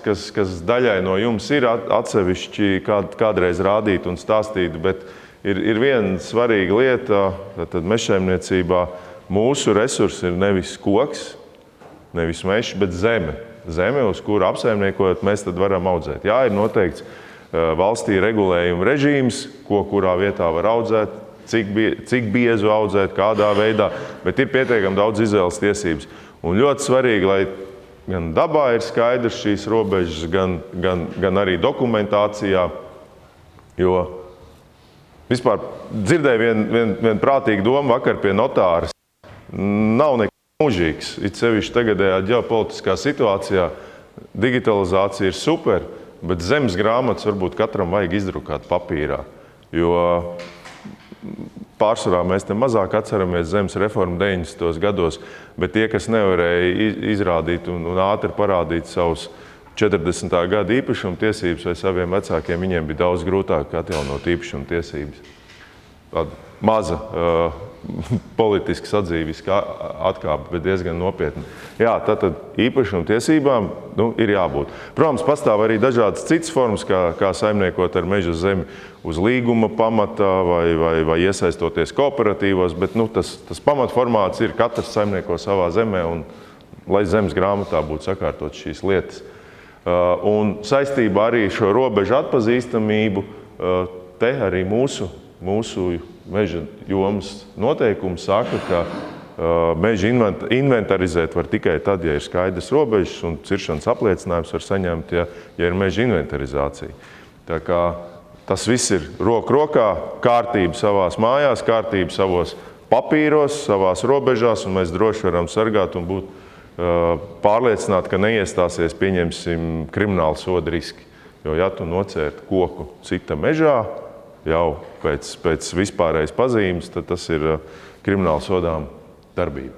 kas daļai no jums ir atsevišķi kādreiz rādīt un stāstīt, bet ir viena svarīga lieta, tad mežsaimniecībā mūsu resursi ir nevis koks, nevis mežs, bet zeme. Zeme, uz kuru apsaimniekojot, mēs tad varam audzēt. Jā, ir noteikts valstī regulējuma režīms, ko kurā vietā var audzēt, cik biezu audzēt, kādā veidā, bet ir pietiekami daudz izvēles tiesības. Un ļoti svarīgi, lai gan dabā ir skaidrs šīs robežas, gan arī dokumentācijā, jo vispār dzirdēju vienu prātīgu domu vakar pie notāras. Nav nekā mūžīgs, it sevišķi tagadējā ģeopolitiskā situācijā. Digitalizācija ir super, bet zemes grāmatas varbūt katram vajag izdrukāt papīrā, jo pārsvarā mēs te mazāk atceramies zemes reformu 90. gados, bet tie, kas nevarēja izrādīt un ātri parādīt savus 40. gada īpašuma tiesības vai saviem vecākiem, viņiem bija daudz grūtāk atjaunot īpašuma tiesības. Tāda maza politiski sadzīviska atkāpe, bet diezgan nopietna. Jā, tātad īpašuma tiesībām ir jābūt. Protams, pastāv arī dažādas citas formas, kā saimniekot ar meža zemi uz līguma pamatā vai iesaistoties kooperatīvos, bet tas pamatformāts ir katrs saimnieko savā zemē un lai zemes grāmatā būtu sakārtot šīs lietas. Un saistībā arī šo robežu atpazīstamību, te arī mūsu meža jomas noteikumi saka, ka meža inventarizēt var tikai tad, ja ir skaidrs robežas un ciršanas apliecinājums var saņemt, ja ir meža inventarizācija. Tā kā tas viss ir roku rokā, kārtība savās mājās, kārtība savos papīros, savās robežās, un mēs droši varam sargāt un būt pārliecināti, ka neiestāsies, pieņemsim, krimināla soda riski. Jo, ja tu nocērt koku cita mežā, jau pēc vispārējas pazīmes, tad tas ir krimināla sodām darbība.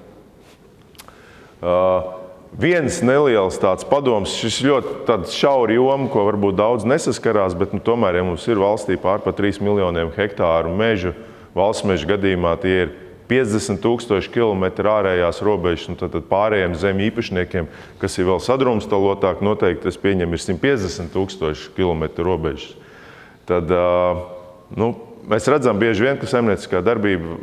Viens neliels tāds padoms, šis ļoti tāds šauri joma, ko varbūt daudz nesaskarās, bet tomēr, ja mums ir valstī pār pa 3 miljoniem hektāru mežu, valsts meža gadījumā tie ir 50,000 kilometru ārējās robežas, un tad pārējiem zemi īpašniekiem, kas ir vēl sadrumstalotāk, noteikti es pieņemu ir 150,000 kilometru robežas. Tad mēs redzam bieži vien, ka saimnieciskā darbība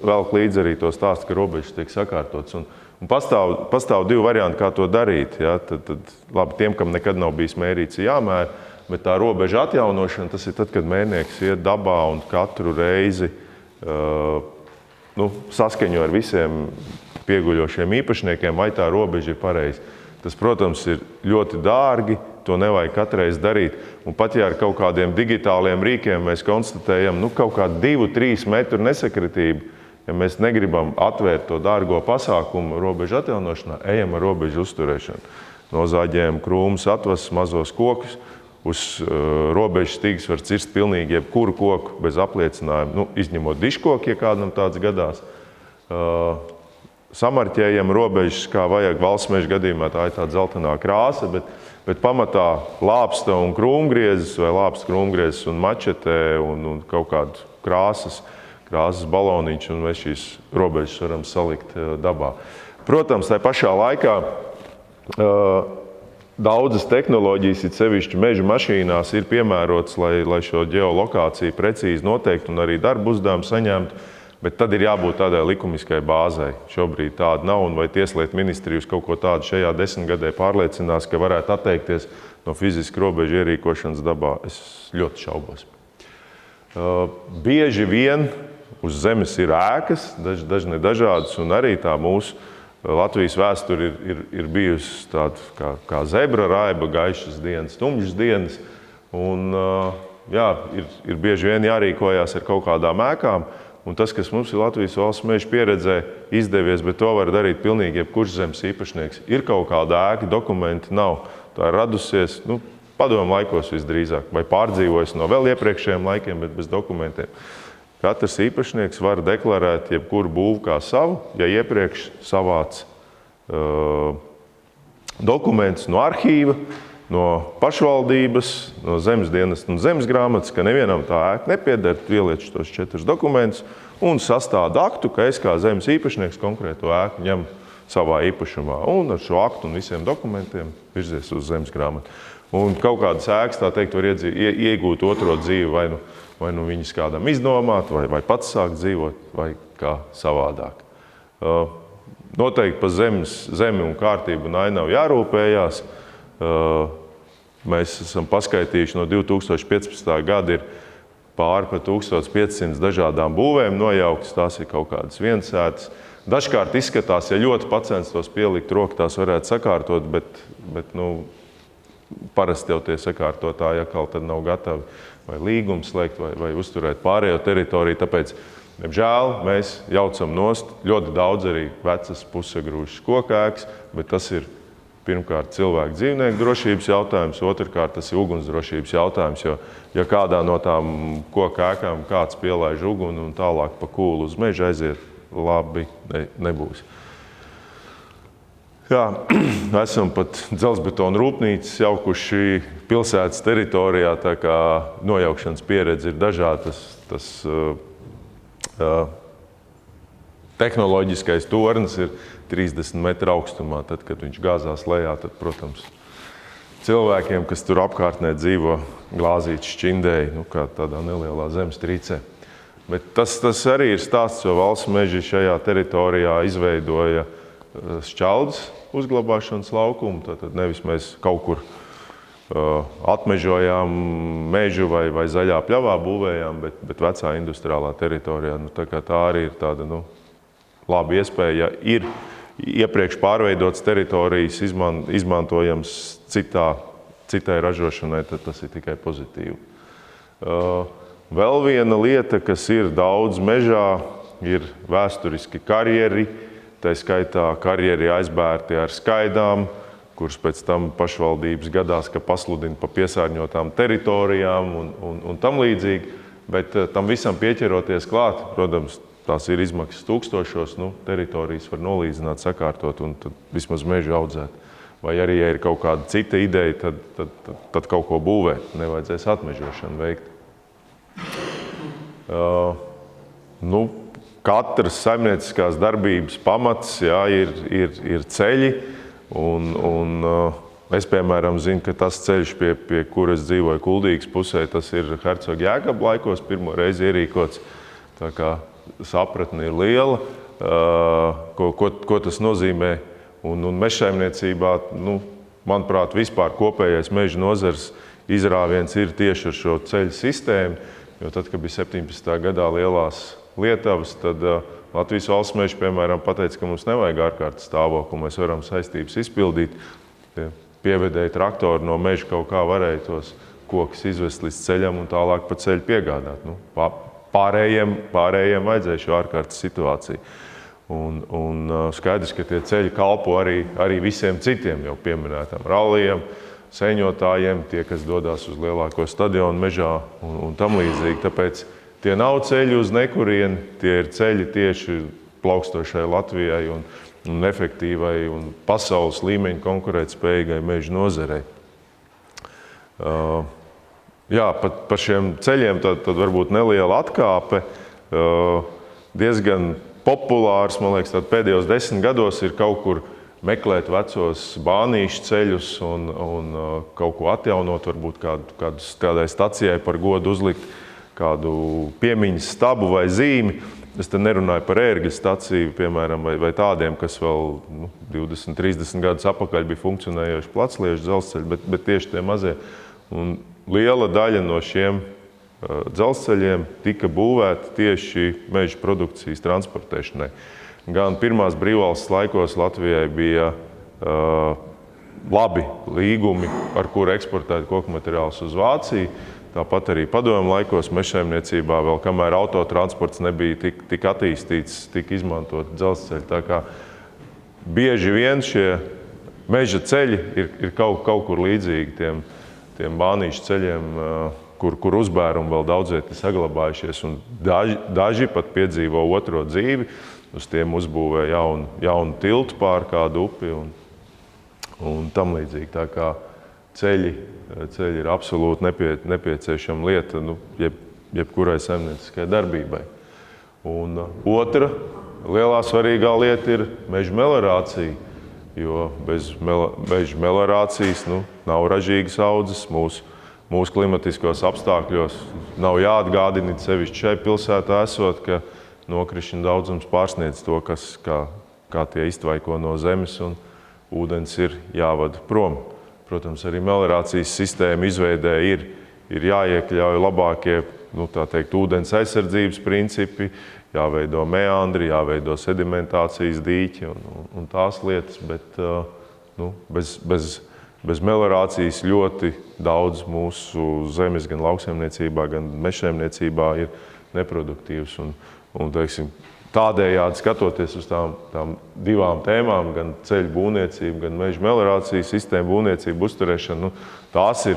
velk līdzi arī to stāstu, ka robežas tiek sakārtotas. Un pastāv divi varianti, kā to darīt. Ja? Tad labi, tiem, kam nekad nav bijis mērīts, jāmēra, bet tā robeža atjaunošana, tas ir tad, kad mērnieks iet dabā un katru reizi saskaņo ar visiem pieguļošiem īpašniekiem, vai tā robeža ir pareiza. Tas, protams, ir ļoti dārgi, to nevajag katreiz darīt. Un pat ja ar kaut kādiem digitāliem rīkiem mēs konstatējam kaut kādu 2-3 metru nesakritību, ja mēs negribam atvērt to dārgo pasākumu robežu atjaunošanā, ejam ar robežu uzturēšanu. Nozāģējam krūmus, atvases, mazos kokus, uz robežas stīgas var cirst pilnīgi jebkuru koku bez apliecinājuma, izņemot diškoku, ja kādam tāds gadās. Samarķējam robežas, kā vajag valsts meža gadījumā, tā ir tāda zeltainā krāsa, bet pamatā lāpsta un krūmgriezes vai lāpsta krūmgriezes un mačetē un kaut kādu krāsas baloniņš, un mēs šīs robežas varam salikt dabā. Protams, tā pašā laikā daudzas tehnoloģijas, it sevišķi meža mašīnās, ir piemērotas, lai šo ģeolokāciju precīzi noteiktu un arī darbu uzdevumu saņemtu. Bet tad ir jābūt tādai likumiskai bāzei. Šobrīd tāda nav, un vai Tieslietu ministrija uz kaut ko tādu šajā 10 gadē pārliecinās, ka varētu atteikties no fiziski robežu ierīkošanas dabā, es ļoti šaubos. Bieži vien uz zemes ir ēkas, dažne dažādas, un arī tā mūsu Latvijas vēsture ir bijusi tāda kā zebra raiba, gaišas dienas, tumšas dienas, un ir bieži vien jārīkojās ar kaut kādām ēkām. Un tas, kas mums ir Latvijas valsts meža pieredzē izdevies, bet to var darīt pilnīgi jebkurš zemes īpašnieks. Ir kaut kāda ēka, dokumenti nav. Tā ir radusies padomu laikos visdrīzāk, vai pārdzīvojas no vēl iepriekšējiem laikiem, bet bez dokumentiem. Katrs īpašnieks var deklarēt jebkuru būvu kā savu, ja iepriekš savāc dokumentus no arhīva, no pašvaldības, no zemes dienas un zemes grāmatas, ka nevienam tā ēka nepieder, ieliec tos 4 dokumentus un sastāda aktu, ka es kā zemes īpašnieks konkrēto ēku ņem savā īpašumā. Un ar šo aktu un visiem dokumentiem virzies uz zemes grāmatu. Un kaut kādas ēkas, tā teikt, var iegūt otro dzīvi, vai nu viņas kādam izdomāt, vai pats sākt dzīvot, vai kā savādāk. Noteikti par zemi un kārtību un ainavu jārūpējās. Mēs esam paskaitījuši no 2015. gada ir pāri par 1500 dažādām būvēm nojauktas, tās ir kaut kādas viensētas. Dažkārt izskatās, ja ļoti pacenstos pielikt roku, tās varētu sakārtot, bet parasti jau tie sakārtotāji atkal tad nav gatavi vai līgumu slēgt vai uzturēt pārējo teritoriju. Tāpēc, diemžēl, mēs jaucam nost ļoti daudz arī vecas pusagrūšas kokēkas, bet tas ir pirmkārt cilvēku dzīvnieku drošības jautājums, otrkārt tas ir ugunsdrošības jautājums, jo ja kādā no tām kokēkām kāds pielaiž uguni un tālāk pa kūlu uz mežu aiziet, labi nebūs. Jā, esam pat dzelzbetona rūpnīcas jaukuši pilsētas teritorijā, tā kā nojaukšanas pieredze ir dažāda. Tas tehnoloģiskais tornis ir 30 metru augstumā. Tad, kad viņš gāzās lejā, tad, protams, cilvēkiem, kas tur apkārtnē dzīvo, glāzīti šķindēji, kā tādā nelielā zemestrīcē. Bet tas arī ir stāsts, jo valsts meži šajā teritorijā izveidoja šķeldes uzglabāšanas laukumu. Tātad nevis mēs kaut kur atmežojām mežu vai zaļā pļavā būvējām, bet vecā industriālā teritorijā. Tā arī ir tāda laba iespēja, ja ir iepriekš pārveidotas teritorijas izmantojams citai ražošanai, tad tas ir tikai pozitīvi. Vēl viena lieta, kas ir daudz mežā, ir vēsturiski karjeri, tā skaitā karjeri aizbērti ar skaidām, kuras pēc tam pašvaldības gadās, ka pasludina pa piesārņotām teritorijām un tam līdzīgi, bet tam visam pieķeroties klāt, protams, tās ir izmaksas tūkstošos, teritorijas var nolīdzināt, sakārtot un tad vismaz mežu audzēt. Vai arī, ja ir kaut kāda cita ideja, tad kaut ko būvēt, nevajadzēs atmežošanu veikt. Katras saimnieciskās darbības pamats ir ceļi, un es, piemēram, zinu, ka tas ceļš, pie kura es dzīvoju Kuldīgas pusē, tas ir Hercoga Jēkaba laikos pirmo reizi ierīkots, tā kā sapratne ir liela, ko tas nozīmē. Un mežsaimniecībā, manuprāt, vispār kopējais meža nozars izrāviens ir tieši ar šo ceļu sistēmu, jo tad, kad bija 17. gadā lielās lietavas, tad Latvijas valsts meži, piemēram, pateica, ka mums nevajag ārkārtas stāvokli, mēs varam saistības izpildīt. Pievedēja traktori no meža kaut kā varēja tos kokus izvest līdz ceļam un tālāk pa ceļu piegādāt. Pārējiem vajadzēja šo ārkārtas situāciju. Un skaidrs, ka tie ceļi kalpo arī visiem citiem jau pieminētām rallijiem, sēņotājiem, tie, kas dodās uz lielāko stadionu mežā un tam līdzīgi. Tāpēc tie nav ceļi uz nekurieni, tie ir ceļi tieši plaukstošai Latvijai un efektīvai un pasaules līmeņa konkurētspējīgai meža nozarei. Jā, par šiem ceļiem tad varbūt neliela atkāpe. Diezgan populārs, man liekas, pēdējos 10 gados ir kaut kur meklēt vecos bānīšu ceļus un kaut ko atjaunot, varbūt kādai stacijai par godu uzlikt kādu piemiņas stabu vai zīmi. Es te nerunāju par ērgļa staciju, piemēram, vai tādiem, kas vēl 20, 30 gadus atpakaļ bija funkcionējoši placliešu dzelzceļi, bet tieši tie mazie. Un liela daļa no šiem dzelzceļiem tika būvēti tieši meža produkcijas transportēšanai. Gan pirmās brīvvalsts laikos Latvijai bija labi līgumi, ar kuru eksportēt koku materiālus uz Vāciju. Tāpat arī padomju laikos mežsaimniecībā vēl kamēr autotransports nebija tik attīstīts, tika izmantot dzelzceļi. Tā kā bieži vien šie meža ceļi ir kaut kur līdzīgi tiem bānīšu ceļiem, kur uzbērumi vēl daudziet ir saglabājušies. Un daži pat piedzīvo otro dzīvi, uz tiem uzbūvē jaunu tiltu pār kādu upi un tam līdzīgi. Tā kā ceļi ir absolūti nepieciešama lieta jebkurai saimnieciskai darbībai. Un otra lielā svarīgā lieta ir meža meliorācija, jo bez meža meliorācijas nav ražīgas audzes mūsu klimatiskos apstākļos. Nav jāatgādina, sevišķi šai pilsētā esot, ka nokrišņu daudzums pārsniedz to, kā tie iztvaiko no zemes, un ūdens ir jāvada prom. Protams, arī meliorācijas sistēma izveidē ir jāiekļauj labākie, tā teikt, ūdens aizsardzības principi, jāveido meandri, jāveido sedimentācijas dīķi un tās lietas, bet bez meliorācijas ļoti daudz mūsu zemes gan lauksaimniecībā, gan mežsaimniecībā ir neproduktīvs. Teiksim, tādējādi skatoties uz tām divām tēmām, gan ceļu būvniecību, gan meža meliorācijas sistēmu būvniecību, uzturēšanu, tās ir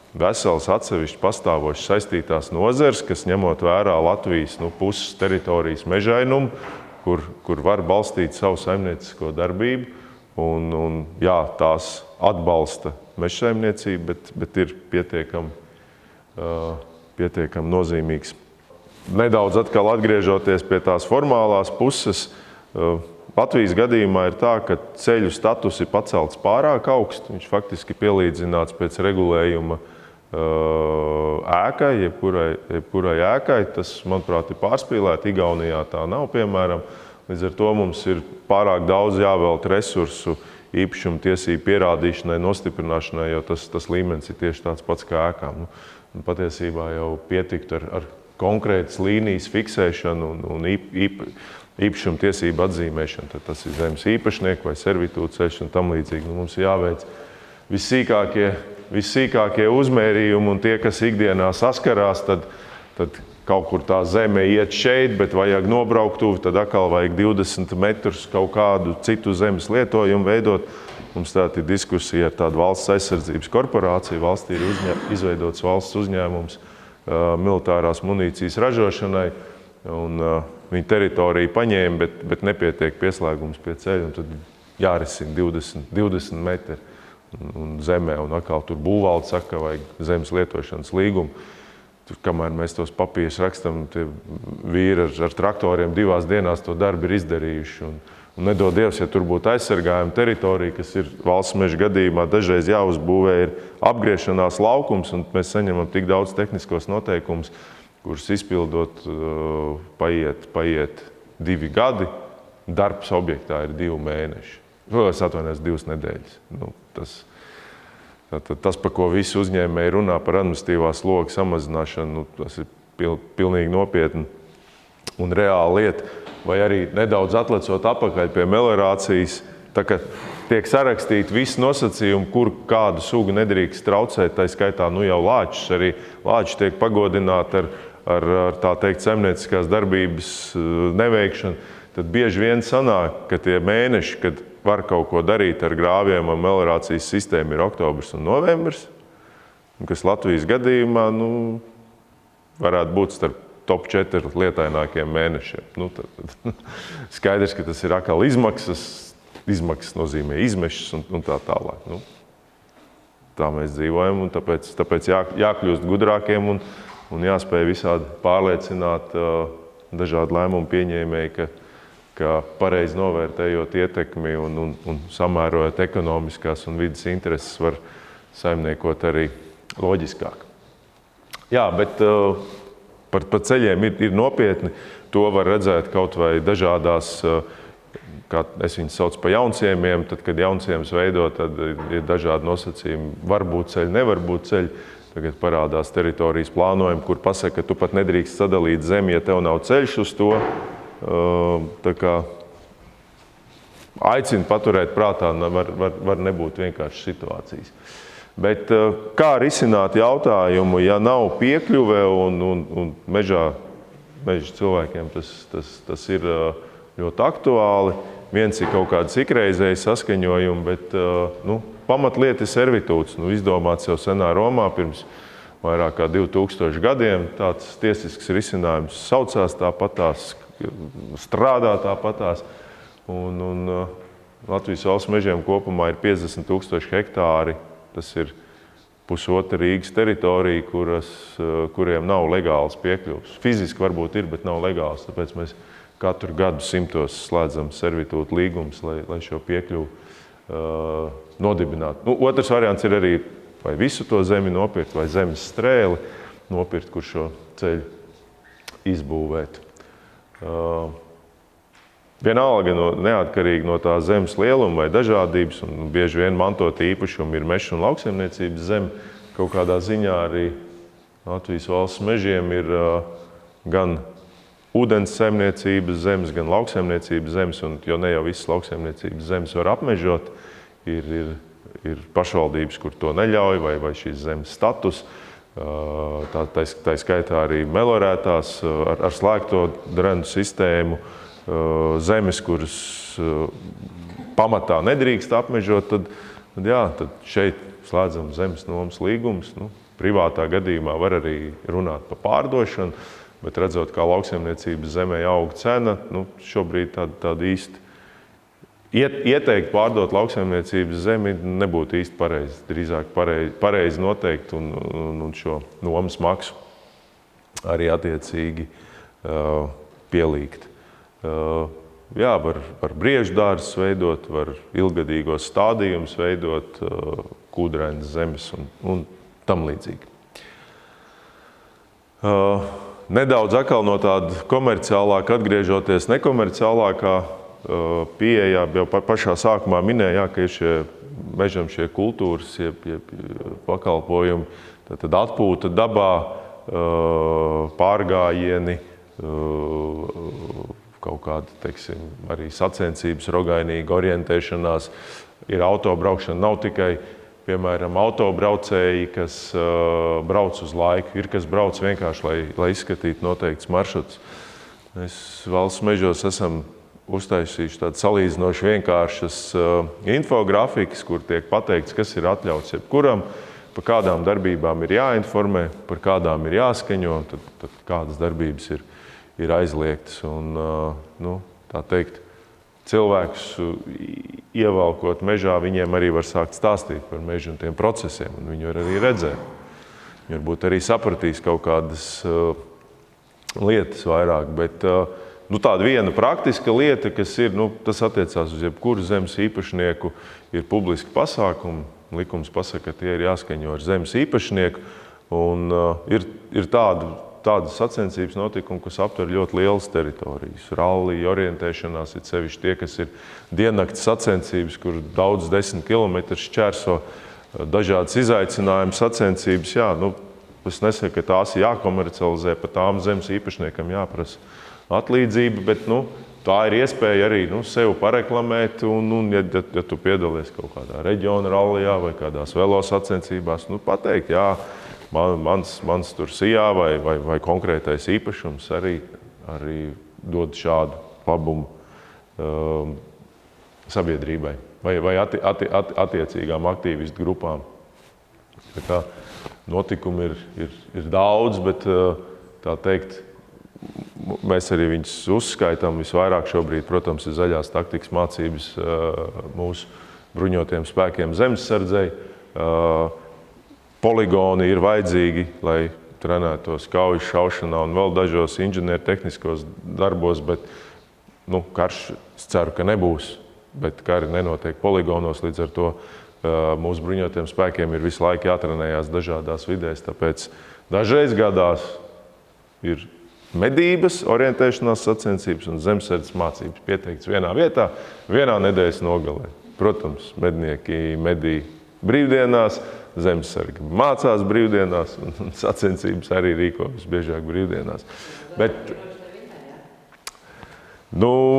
veselas atsevišķi pastāvošas saistītās nozares, kas ņemot vērā Latvijas puses teritorijas mežainumu, kur var balstīt savu saimniecisko darbību. Jā, tās atbalsta mežsaimniecību, bet ir pietiekami nozīmīgs. Nedaudz atkal atgriežoties pie tās formālās puses, Latvijas gadījumā ir tā, ka ceļu status ir pacelts pārāk augstu. Viņš faktiski pielīdzināts pēc regulējuma ēkai, jebkurai ēkai. Tas, manuprāt, ir pārspīlēti. Igaunijā tā nav, piemēram. Līdz ar to mums ir pārāk daudz jāvelta resursu īpašumu tiesību pierādīšanai, nostiprināšanai, jo tas līmenis ir tieši tāds pats kā ēkām. Patiesībā jau pietiktu ar konkrētas līnijas fiksēšanu un īpašumu tiesību atzīmēšanu. Tad tas ir zemes īpašnieku vai servitūtu ceļš un tam līdzīgi. Mums ir jāveic vissīkākie uzmērījumi, un tie, kas ikdienā saskarās, tad kaut kur tā zeme iet šeit, bet vajag nobrauktuvi, tad atkal vajag 20 metrus kaut kādu citu zemes lietojumu veidot. Mums tāda ir diskusija ar tādu valsts aizsardzības korporāciju. Valstī ir izveidots valsts uzņēmums militārās munīcijas ražošanai, un viņa teritoriju paņēma, bet nepietiek pieslēgums pie ceļa, un tad jārisina 20 metri un zemē, un atkal tur būvvalde saka, ka vajag zemes lietošanas līgumu. Tur, kamēr mēs tos papīrus rakstam, tie vīri ar traktoriem 2 dienās to darbu ir izdarījuši. Un nedod Dievs, ja tur būtu aizsargājuma teritorija, kas ir valsts meža gadījumā, dažreiz jāuzbūvē ir apgriešanās laukums, un mēs saņemam tik daudz tehniskos noteikumus, kurus izpildot paiet 2 gadi, darbs objektā ir 2 mēneši. Es atvainojos 2 nedēļas. Tas, par ko visi uzņēmēji runā par administratīvā sloga samazināšanu, tas ir pilnīgi nopietni un reāla lieta. Vai arī nedaudz atlecot atpakaļ pie meliorācijas, tā kā tiek sarakstīti visi nosacījumi, kur kādu sugu nedrīkst traucēt, tā skaitā jau lāčus. Arī lāči tiek pagodināti ar tā teikt saimnieciskās darbības neveikšanu. Tad bieži vien sanāk, ka tie mēneši, kad var kaut ko darīt ar grāviem un meliorācijas sistēmu, ir oktobrs un novembris, kas Latvijas gadījumā varētu būt starp top 4 lietainākiem mēnešiem. Skaidrs, ka tas ir atkal izmaksas. Izmaksas nozīmē izmešas un tā tālāk. Tā mēs dzīvojam, un tāpēc jākļūst gudrākiem un jāspēj visādi pārliecināt dažādu lēmumu pieņēmēji, ka pareizi novērtējot ietekmi un samērojot ekonomiskās un vidas intereses var saimniekot arī loģiskāk. Jā, bet par ceļiem ir nopietni. To var redzēt kaut vai dažādās, kā es viņus saucu par jaunciemiem. Tad, kad jaunciems veido, tad ir dažādi nosacījumi. Var būt ceļi, nevar būt ceļi. Tagad parādās teritorijas plānojumi, kur pasaka, ka tu pat nedrīkst sadalīt zemi, ja tev nav ceļš uz to. Tā kā aicina paturēt prātā, var nebūt vienkārši situācijas. Bet kā risināt jautājumu, ja nav piekļuve un meža cilvēkiem tas ir ļoti aktuāli. Viens ir kaut kāds ikreizēji saskaņojumi, bet pamatlieta ir servitūts. Izdomāts jau senā Romā pirms vairāk kā 2000 gadiem. Tāds tiesisks risinājums saucās tāpatās, strādā tāpatās. Un Latvijas valsts mežiem kopumā ir 50,000 hektāri. Tas ir pusotra Rīgas teritorija, kuriem nav legāls piekļuvs. Fiziski varbūt ir, bet nav legāls. Tāpēc mēs katru gadu simtos slēdzam servitūtu līgumus, lai šo piekļuvu nodibinātu. Otrs variants ir arī vai visu to zemi nopirkt, vai zemes strēli nopirkt, kur šo ceļu izbūvēt. Vienalga neatkarīgi no tā zemes lieluma vai dažādības, un bieži vien mantot īpašumi ir meža un lauksaimniecības zeme, kaut kādā ziņā arī Latvijas valsts mežiem ir gan ūdens saimniecības zemes, gan lauksaimniecības zemes, un jo ne jau visas lauksaimniecības zemes var apmežot, ir pašvaldības, kur to neļauj, vai šīs zemes status. Tā skaitā arī melorētās ar slēgto drenu sistēmu zemes, kuras pamatā nedrīkst apmežot, tad šeit slēdzam zemes nomas līgumus. Privātā gadījumā var arī runāt par pārdošanu, bet redzot, kā lauksaimniecības zemē aug cena, šobrīd tāda īsti ieteikt pārdot lauksaimniecības zemi nebūtu īsti pareizi. Drīzāk pareizi noteikt un šo nomas maksu arī attiecīgi pielīgt. Jā, var briežu dārzus veidot, var ilgadīgos stādījumus veidot, kūdrainas zemes un tam līdzīgi. Nedaudz atkal no tāda komerciālāka atgriežoties nekomerciālākā pieejā, jau pašā sākumā minēja, ka ir šie mežam šie kultūras, pakalpojumi, tad atpūta dabā, pārgājieni, kaut kāda, teiksim, arī sacensības, rogainīga orientēšanās, ir autobraukšana. Nav tikai, piemēram, autobraucēji, kas brauc uz laiku, ir kas brauc vienkārši, lai izskatītu noteikts maršruts. Mēs valsts mežos esam uztaisījuši tādas salīdzinoši vienkāršas infografikas, kur tiek pateikts, kas ir atļauts jebkuram, par kādām darbībām ir jāinformē, par kādām ir jāskaņo, tad kādas darbības ir aizliegtas. Un, tā teikt, cilvēkus ievalkot mežā, viņiem arī var sākt stāstīt par mežu un tiem procesiem, un viņi var arī redzēt. Viņi varbūt arī sapratīs kaut kādas lietas vairāk, bet tāda viena praktiska lieta, kas ir, tas attiecās uz jebkuru zemes īpašnieku, ir publiski pasākumi. Likums pasaka, ka tie ir jāskaņo ar zemes īpašnieku, un ir tādas sacensības notikumi, kas aptver ļoti lielas teritorijas. Rallija, orientēšanās, ir sevišķi tie, kas ir diennakts sacensības, kur daudz 10 kilometrus šķērso, dažādas izaicinājumu sacensības. Jā, es nesaku, ka tās ir jākomercializē, par tām zemes īpašniekam jāprasa atlīdzība, bet tā ir iespēja arī sev pareklamēt, un ja tu piedalies kaut kādā reģiona rallijā vai kādās velo sacensībās, pateikt, jā, mans tur sijā vai konkrētais īpašums arī dod šādu labumu sabiedrībai vai attiecīgām aktīvistu grupām. Tā notikumi ir daudz, bet tā teikt, mēs arī viņus uzskaitām visvairāk šobrīd, protams, ir zaļās taktikas mācības mūsu bruņotiem spēkiem zemesardzei. Poligoni ir vajadzīgi, lai trenētos kaujas šaušanā un vēl dažos inženiertehniskos darbos, bet karš, es ceru, ka nebūs, bet kari nenotiek poligonos, līdz ar to mūsu bruņotiem spēkiem ir visu laiku jātrenējās dažādās vidēs, tāpēc dažreiz gadās ir medības, orientēšanās sacensības un zemesardzes mācības pieteikts vienā vietā, vienā nedēļas nogalē. Protams, mednieki medī brīvdienās, zemesargi mācās brīvdienās un sacensības arī rīko visbiežāk brīvdienās. Bet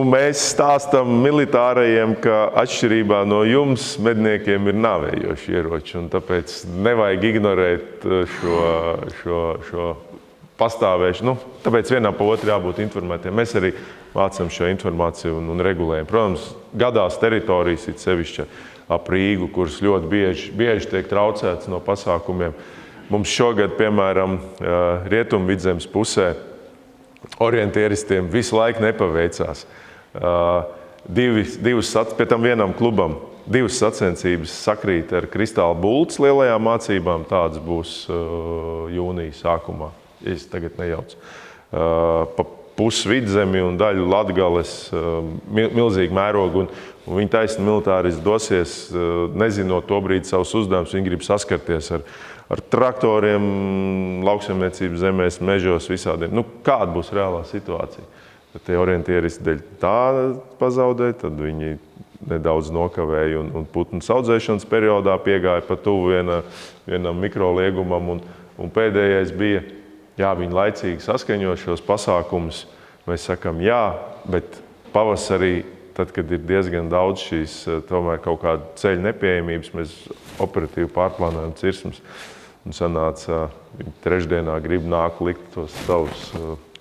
mēs stāstam militārajiem, ka atšķirībā no jums medniekiem ir nāvējoši ieroči, un tāpēc nevajag ignorēt šo pastāvēšanu. Tāpēc vienam pa otru jābūt informētiem. Mēs arī vācam šo informāciju un regulējam. Protams, gadās teritorijas ir sevišķi ap Rīgu, kuras ļoti bieži tiek traucētas no pasākumiem. Mums šogad, piemēram, Rietumvidzemes pusē orientieristiem visu laiku nepaveicās. Pie tam vienam klubam divas sacensības sakrīt ar Kristāla Bultas lielajām mācībām. Tādas būs jūnija sākumā. Es tagad nejaucu. pusi Vidzemi un daļu Latgales milzīgi mērogu. Un viņi taisni militāristi dosies, nezinot to brīdi savus uzdevumus, viņi grib saskarties ar traktoriem, lauksaimniecības zemēs, mežos, visādiem. Nu, kāda būs reālā situācija? Tad tie orientieristi dēļ tā pazaudēja, tad viņi nedaudz nokavēja un putnu audzēšanas periodā piegāja pa tuvu vienam mikroliegumam. Un pēdējais bija, jā, viņi laicīgi saskaņo šos pasākumus. Mēs sakam, jā, bet pavasarī, tad, kad ir diezgan daudz šīs tomēr kaut kāda ceļa nepieejamības, mēs operatīvi pārplānojam cirsmas. Un sanāca, viņi trešdienā grib nāk likt tos savus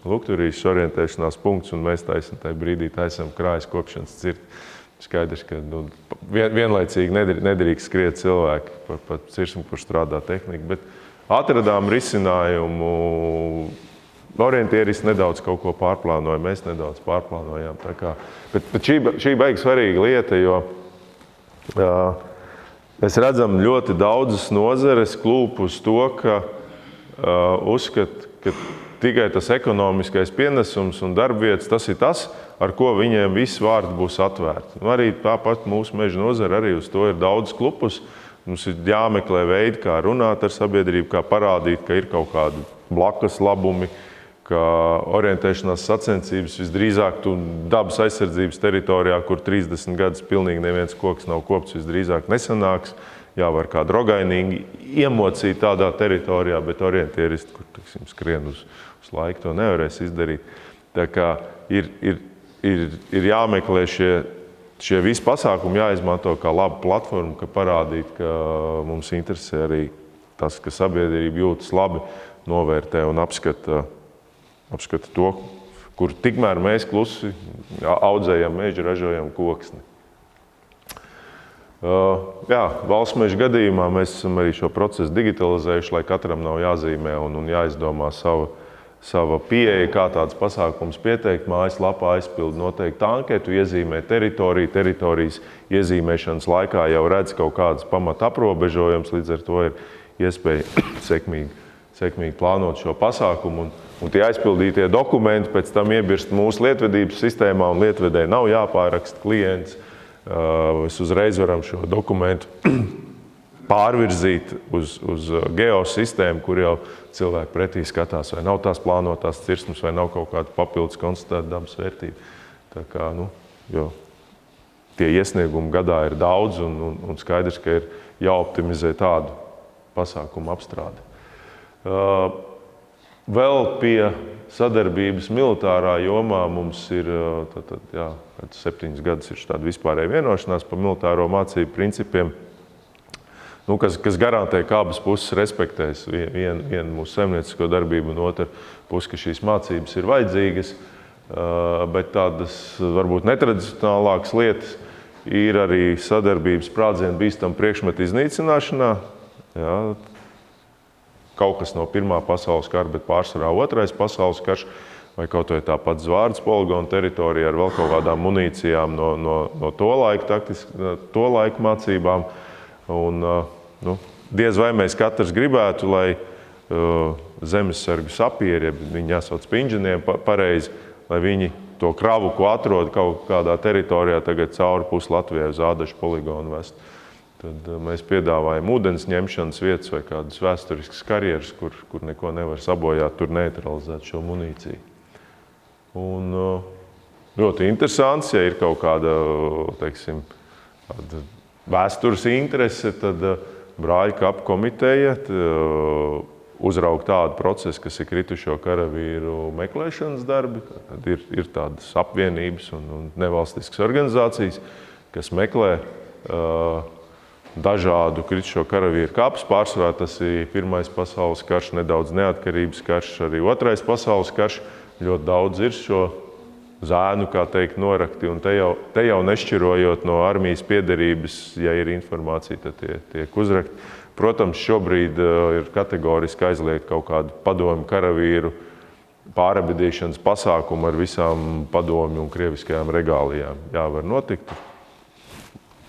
lukturīšus, orientēšanās punktus, un mēs tajā brīdī taisam krājas kopšanas cirti. Skaidrs, ka vienlaicīgi nedrīkst skriet cilvēki pa cirsmu, kur strādā tehnika, bet atradām risinājumu. Orientieristi nedaudz kaut ko pārplānoja, mēs nedaudz pārplānojām. Bet šī baigi svarīga lieta, jo mēs redzam ļoti daudzas nozares klūp uz to, ka uzskata, ka tikai tas ekonomiskais pienesums un darbvietas, tas ir tas, ar ko viņiem visi vārti būs atvērti. Un arī tāpat mūsu meža nozara arī uz to ir daudz klupus. Mums ir jāmeklē veidi, kā runāt ar sabiedrību, kā parādīt, ka ir kaut kādi blakus labumi, ka orientēšanās sacensības visdrīzāk dabas aizsardzības teritorijā, kur 30 gadus pilnīgi neviens koks nav kopts, visdrīzāk nesanāks. Jā, var kādu rogainīgi iemocīt tādā teritorijā, bet orientieristi, kur skrien uz laiku, to nevarēs izdarīt. Tā kā ir jāmeklē šie visi pasākumi, jāizmanto kā laba platforma, ka parādīt, ka mums interesē arī tas, ka sabiedrība jūtas labi, novērtē un apskata to, kur tikmēr mēs klusi audzējam mežu, ražojam koksni. Jā, valsts meža gadījumā mēs esam arī šo procesu digitalizējuši, lai katram nav jāzīmē un jāizdomā sava pieeja, kā tāds pasākums pieteikt. Mājaslapā aizpild noteikti anketu, iezīmē teritoriju. Teritorijas iezīmēšanas laikā jau redz kaut kādas pamata aprobežojums, līdz ar to ir iespēja sekmīgi plānot šo pasākumu. Un tie aizpildītie dokumenti pēc tam iebirst mūsu lietvedības sistēmā, un lietvedē nav jāpāraksta klients. Mēs uzreiz varam šo dokumentu pārvirzīt uz geosistēmu, kur jau cilvēki pretī skatās, vai nav tās plānotās cirsmas, vai nav kaut kāda papildus konstatēta dabas vērtība. Tā kā, jo tie iesniegumi gadā ir daudz, un skaidrs, ka ir jāoptimizē tādu pasākumu apstrādi. Vēl pie sadarbības militārā jomā mums ir 7 gadus ir tāda vispārēja vienošanās par militāro mācību principiem, kas garantē, ka abas puses respektēs vienu mūsu saimniecisko darbību un otru pusi, ka šīs mācības ir vajadzīgas, bet tādas varbūt netradicionālākas lietas ir arī sadarbības sprādzienu bīstamu priekšmetu iznīcināšanā. Jā, kaut kas no Pirmā pasaules kara, bet pārsvarā Otrais pasaules karš, vai kaut vai tāpat Zvārdas poligona teritorija ar vēl kaut kādām munīcijām no to laiku mācībām. Un, diez vai mēs katrs gribētu, lai zemesargu sapieri, viņi jāsauc par inženieriem pareizi, lai viņi to kravu, ko atrod kaut kādā teritorijā, tagad cauri pus Latvijai uz Ādažu poligonu vest. Tad mēs piedāvājam ūdens ņemšanas vietas vai kādus vēsturiskas karjeras, kur neko nevar sabojāt, tur neutralizēt šo munīciju. Un ļoti interesants, ja ir kaut kāda, vēstures interese, tad Brāļu kapu komiteja uzraug tādu procesu, kas ir kritušo karavīru meklēšanas darbi. Tad ir tādas apvienības un nevalstiskas organizācijas, kas meklē dažādu kritušo karavīru kapus. Pārsvarā tas ir Pirmais pasaules karš, nedaudz neatkarības karš, arī Otrais pasaules karš. Ļoti daudz ir šo zēnu, kā teikt, norakti, un te jau nešķirojot no armijas piederības, ja ir informācija, tad tiek uzrakti. Protams, šobrīd ir kategoriski aizliegt kaut kādu padomju karavīru pārabedīšanas pasākumu ar visām padomju un krieviskajām regālijām. Jā, var notikt.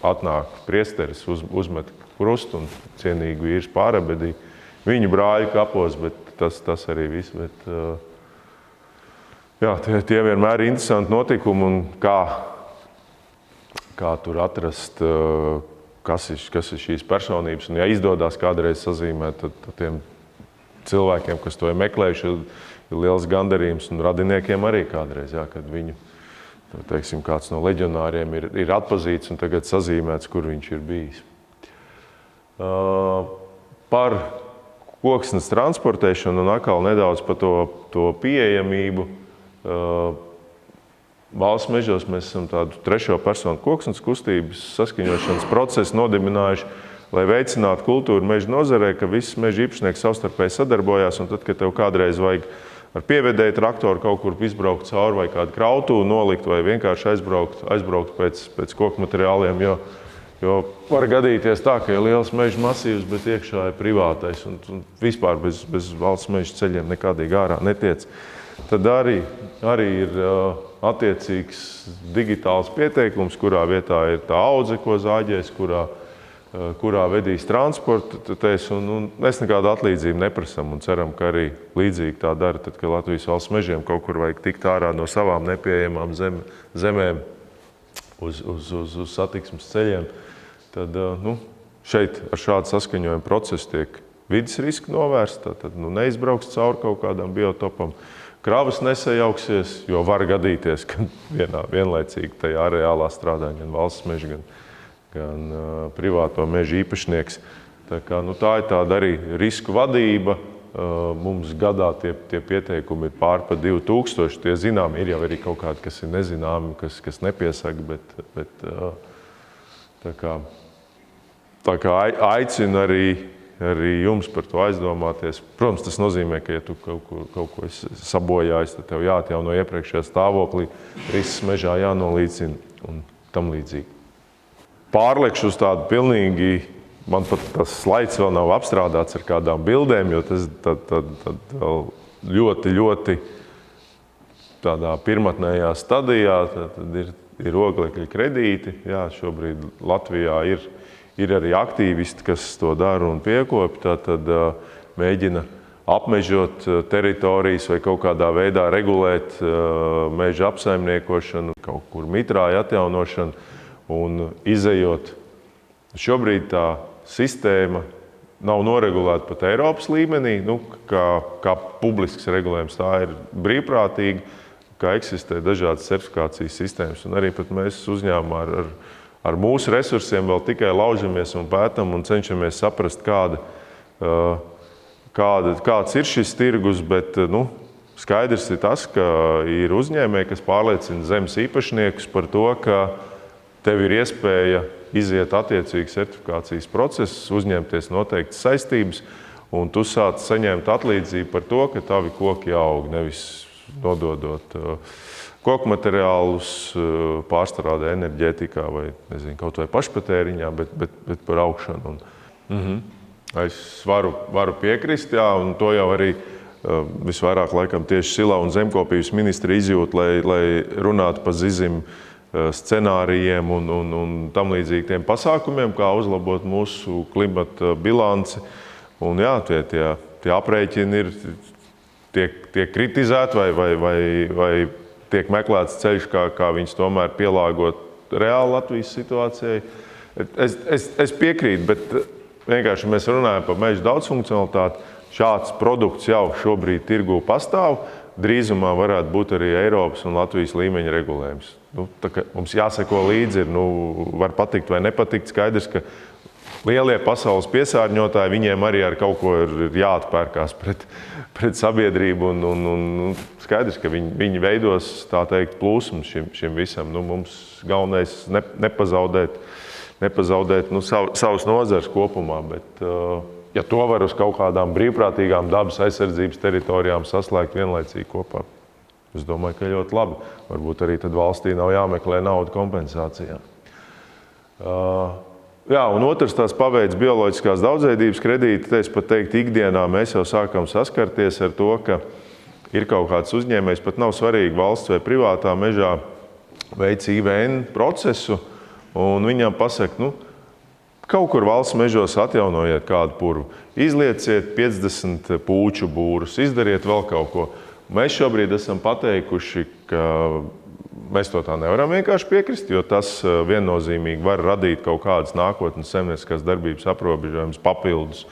Atnāk priesteris, uzmet krustu un cienīgi vīrs pārabedī viņu brāļu kapos, bet tas arī viss. Bet, Jā, tie vienmēr ir interesanti notikumi un kā tur atrast, kas ir šīs personības. Un, ja izdodas kādreiz sazīmēt, tad tiem cilvēkiem, kas to ir meklējuši, ir liels gandarījums, un radiniekiem arī kādreiz, jā, kad viņu, teiksim, kāds no leģionāriem ir atpazīts un tagad sazīmēts, kur viņš ir bijis. Par koksnes transportēšanu un atkal nedaudz par to pieejamību. Valsts mežos mēs esam tādu trešo personu koksnes kustības saskaņošanas procesu nodibinājuši, lai veicinātu kultūru meža nozarē, ka visi meža īpašnieki savstarpēji sadarbojās, un tad, kad tev kādreiz vajag ar pievedēju traktoru kaut kur izbraukt cauri vai kādu krautuvu nolikt vai vienkārši aizbraukt pēc koku materiāliem, jo var gadīties tā, ka ir liels meža masīvs, bet iekšā ir privātais un vispār bez valsts meža ceļiem nekādīgi ārā netiec. Tad arī ir attiecīgs digitāls pieteikums, kurā vietā ir tā audze, ko zāģēs, kurā vedīs transportu. Un mēs nekādu atlīdzību neprasam un ceram, ka arī līdzīgi tā dara, tad, kad Latvijas valsts mežiem kaut kur vajag tikt ārā no savām nepieejamām zemēm uz satiksmes ceļiem. Tad šeit ar šādu saskaņojumu procesu tiek vides riski novērsta, tad neizbrauks cauri kaut kādām biotopam. Kravas nesajauksies, jo var gadīties, ka vienlaicīgi tajā areālā strādā gan valsts meža, gan privāto meža īpašnieks. Tā ir tāda arī risku vadība. Mums gadā tie pieteikumi ir pār pa 2000. Tie zinām, ir jau arī kaut kādi, kas ir nezināmi, kas nepiesaka, bet tā kā aicinu arī jums par to aizdomāties. Protams, tas nozīmē, ka, ja tu kaut ko sabojājis, tad tev jāatjauno iepriekšējā stāvoklī, risks mežā jānolīdzina un tam līdzīgi. Pārliekšu uz tādu pilnīgi, man pat tas slaids vēl nav apstrādāts ar kādām bildēm, jo tas tad ļoti tādā pirmatnējā stadijā tad ir oglekļa kredīti. Jā, šobrīd Latvijā ir arī aktīvisti, kas to dara un piekopja, tad mēģina apmežot teritorijas vai kaut kādā veidā regulēt meža apsaimniekošanu, kaut kur mitrāja atjaunošanu un izejot. Šobrīd tā sistēma nav noregulēta pat Eiropas līmenī, kā publisks regulējums, tā ir brīvprātīga, kā eksistē dažādas certifikācijas sistēmas. Un arī pat mēs uzņēmumā ar mūsu resursiem vēl tikai laužamies un pētam un cenšamies saprast, kāds ir šis tirgus, bet skaidrs ir tas, ka ir uzņēmēji, kas pārliecina zemes īpašniekus par to, ka tev ir iespēja iziet attiecīgi certifikācijas procesus, uzņemties noteiktas saistības, un tu sāc saņemt atlīdzību par to, ka tavi koki aug, nevis nododot koku materiālus pārstrādē enerģētikā vai, kaut vai pašpatēriņā, bet par augšanu. Es varu piekrist, jā, un to jau arī visvairāk laikam tieši Silā un zemkopības ministri izjūt, lai runātu par ZIZIM scenārijiem un tam līdzīgi tiem pasākumiem, kā uzlabot mūsu klimata bilanci. Un jā, tie aprēķini tiek kritizēti vai tiek meklēts ceļš, kā viņus tomēr pielāgot reāli Latvijas situācijai. Es piekrītu, bet vienkārši mēs runājam par meža daudzfunkcionalitāti. Šāds produkts jau šobrīd tirgū pastāv. Drīzumā varētu būt arī Eiropas un Latvijas līmeņa regulējums. Mums jāseko līdzi, var patikt vai nepatikt. Skaidrs, ka lielie pasaules piesārņotāji, viņiem arī ar kaut ko ir jāatpērkās pret sabiedrību. Un skaidrs, ka viņi veidos, tā teikt, plūsmu šim visam. Mums galvenais nepazaudēt savus nozars kopumā, bet ja to var uz kaut kādām brīvprātīgām dabas aizsardzības teritorijām saslēgt vienlaicīgi kopā, es domāju, ka ļoti labi. Varbūt arī tad valstī nav jāmeklē nauda kompensācijām. Jā, un otrs tās paveids bioloģiskās daudzveidības kredīti. Es pat teiktu, ikdienā mēs jau sākam saskarties ar to, ka ir kaut kāds uzņēmējs, pat nav svarīgi valsts vai privātā mežā, veic IVN procesu, un viņam pasaka, kaut kur valsts mežos atjaunojiet kādu purvu, izlieciet 50 pūču būrus, izdariet vēl kaut ko. Mēs šobrīd esam pateikuši, ka mēs to tā nevaram vienkārši piekrist, jo tas viennozīmīgi var radīt kaut kādas nākotnes saimnieciskās darbības aprobežojumus papildus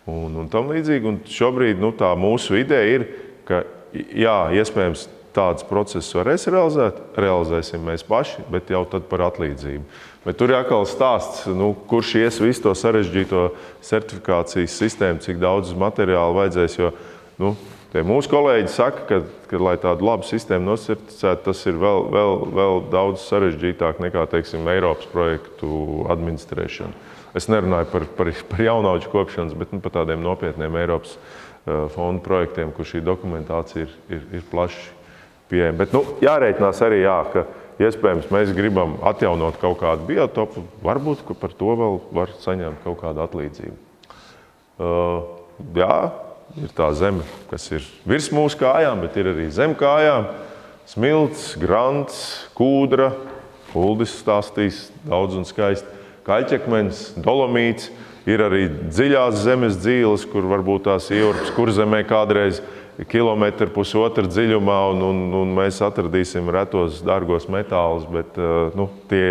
un tam līdzīgi. Un šobrīd tā mūsu ideja ir, ka jā, iespējams tāds process varēs realizēt, realizēsim mēs paši, bet jau tad par atlīdzību. Bet tur ir atkal stāsts, kurš ies visu to sarežģīto certifikācijas sistēmu, cik daudz materiālu vajadzēs, jo tie mūsu kolēģi saka, ka lai tādu labu sistēmu nocertificētu, tas ir vēl daudz sarežģītāk nekā, teiksim, Eiropas projektu administrēšana. Es nerunāju par jaunauģu kopšanas, bet par tādiem nopietniem Eiropas fondu projektiem, kur šī dokumentācija ir plaši pieejama. Bet jārēķinās arī, ka iespējams mēs gribam atjaunot kaut kādu biotopu, varbūt ka par to vēl var saņemt kaut kādu atlīdzību. Jā, ir tā zeme, kas ir virs mūsu kājām, bet ir arī zem kājām. Smilts, grants, kūdra, Uldis stāstīs daudz un skaisti, kaļķekmenis, dolomīts, ir arī dziļās zemes dzīles, kur varbūt tās ieurpas kurzemē kādreiz kilometru pusotra dziļumā, un mēs atradīsim retos dārgos metālus, bet tie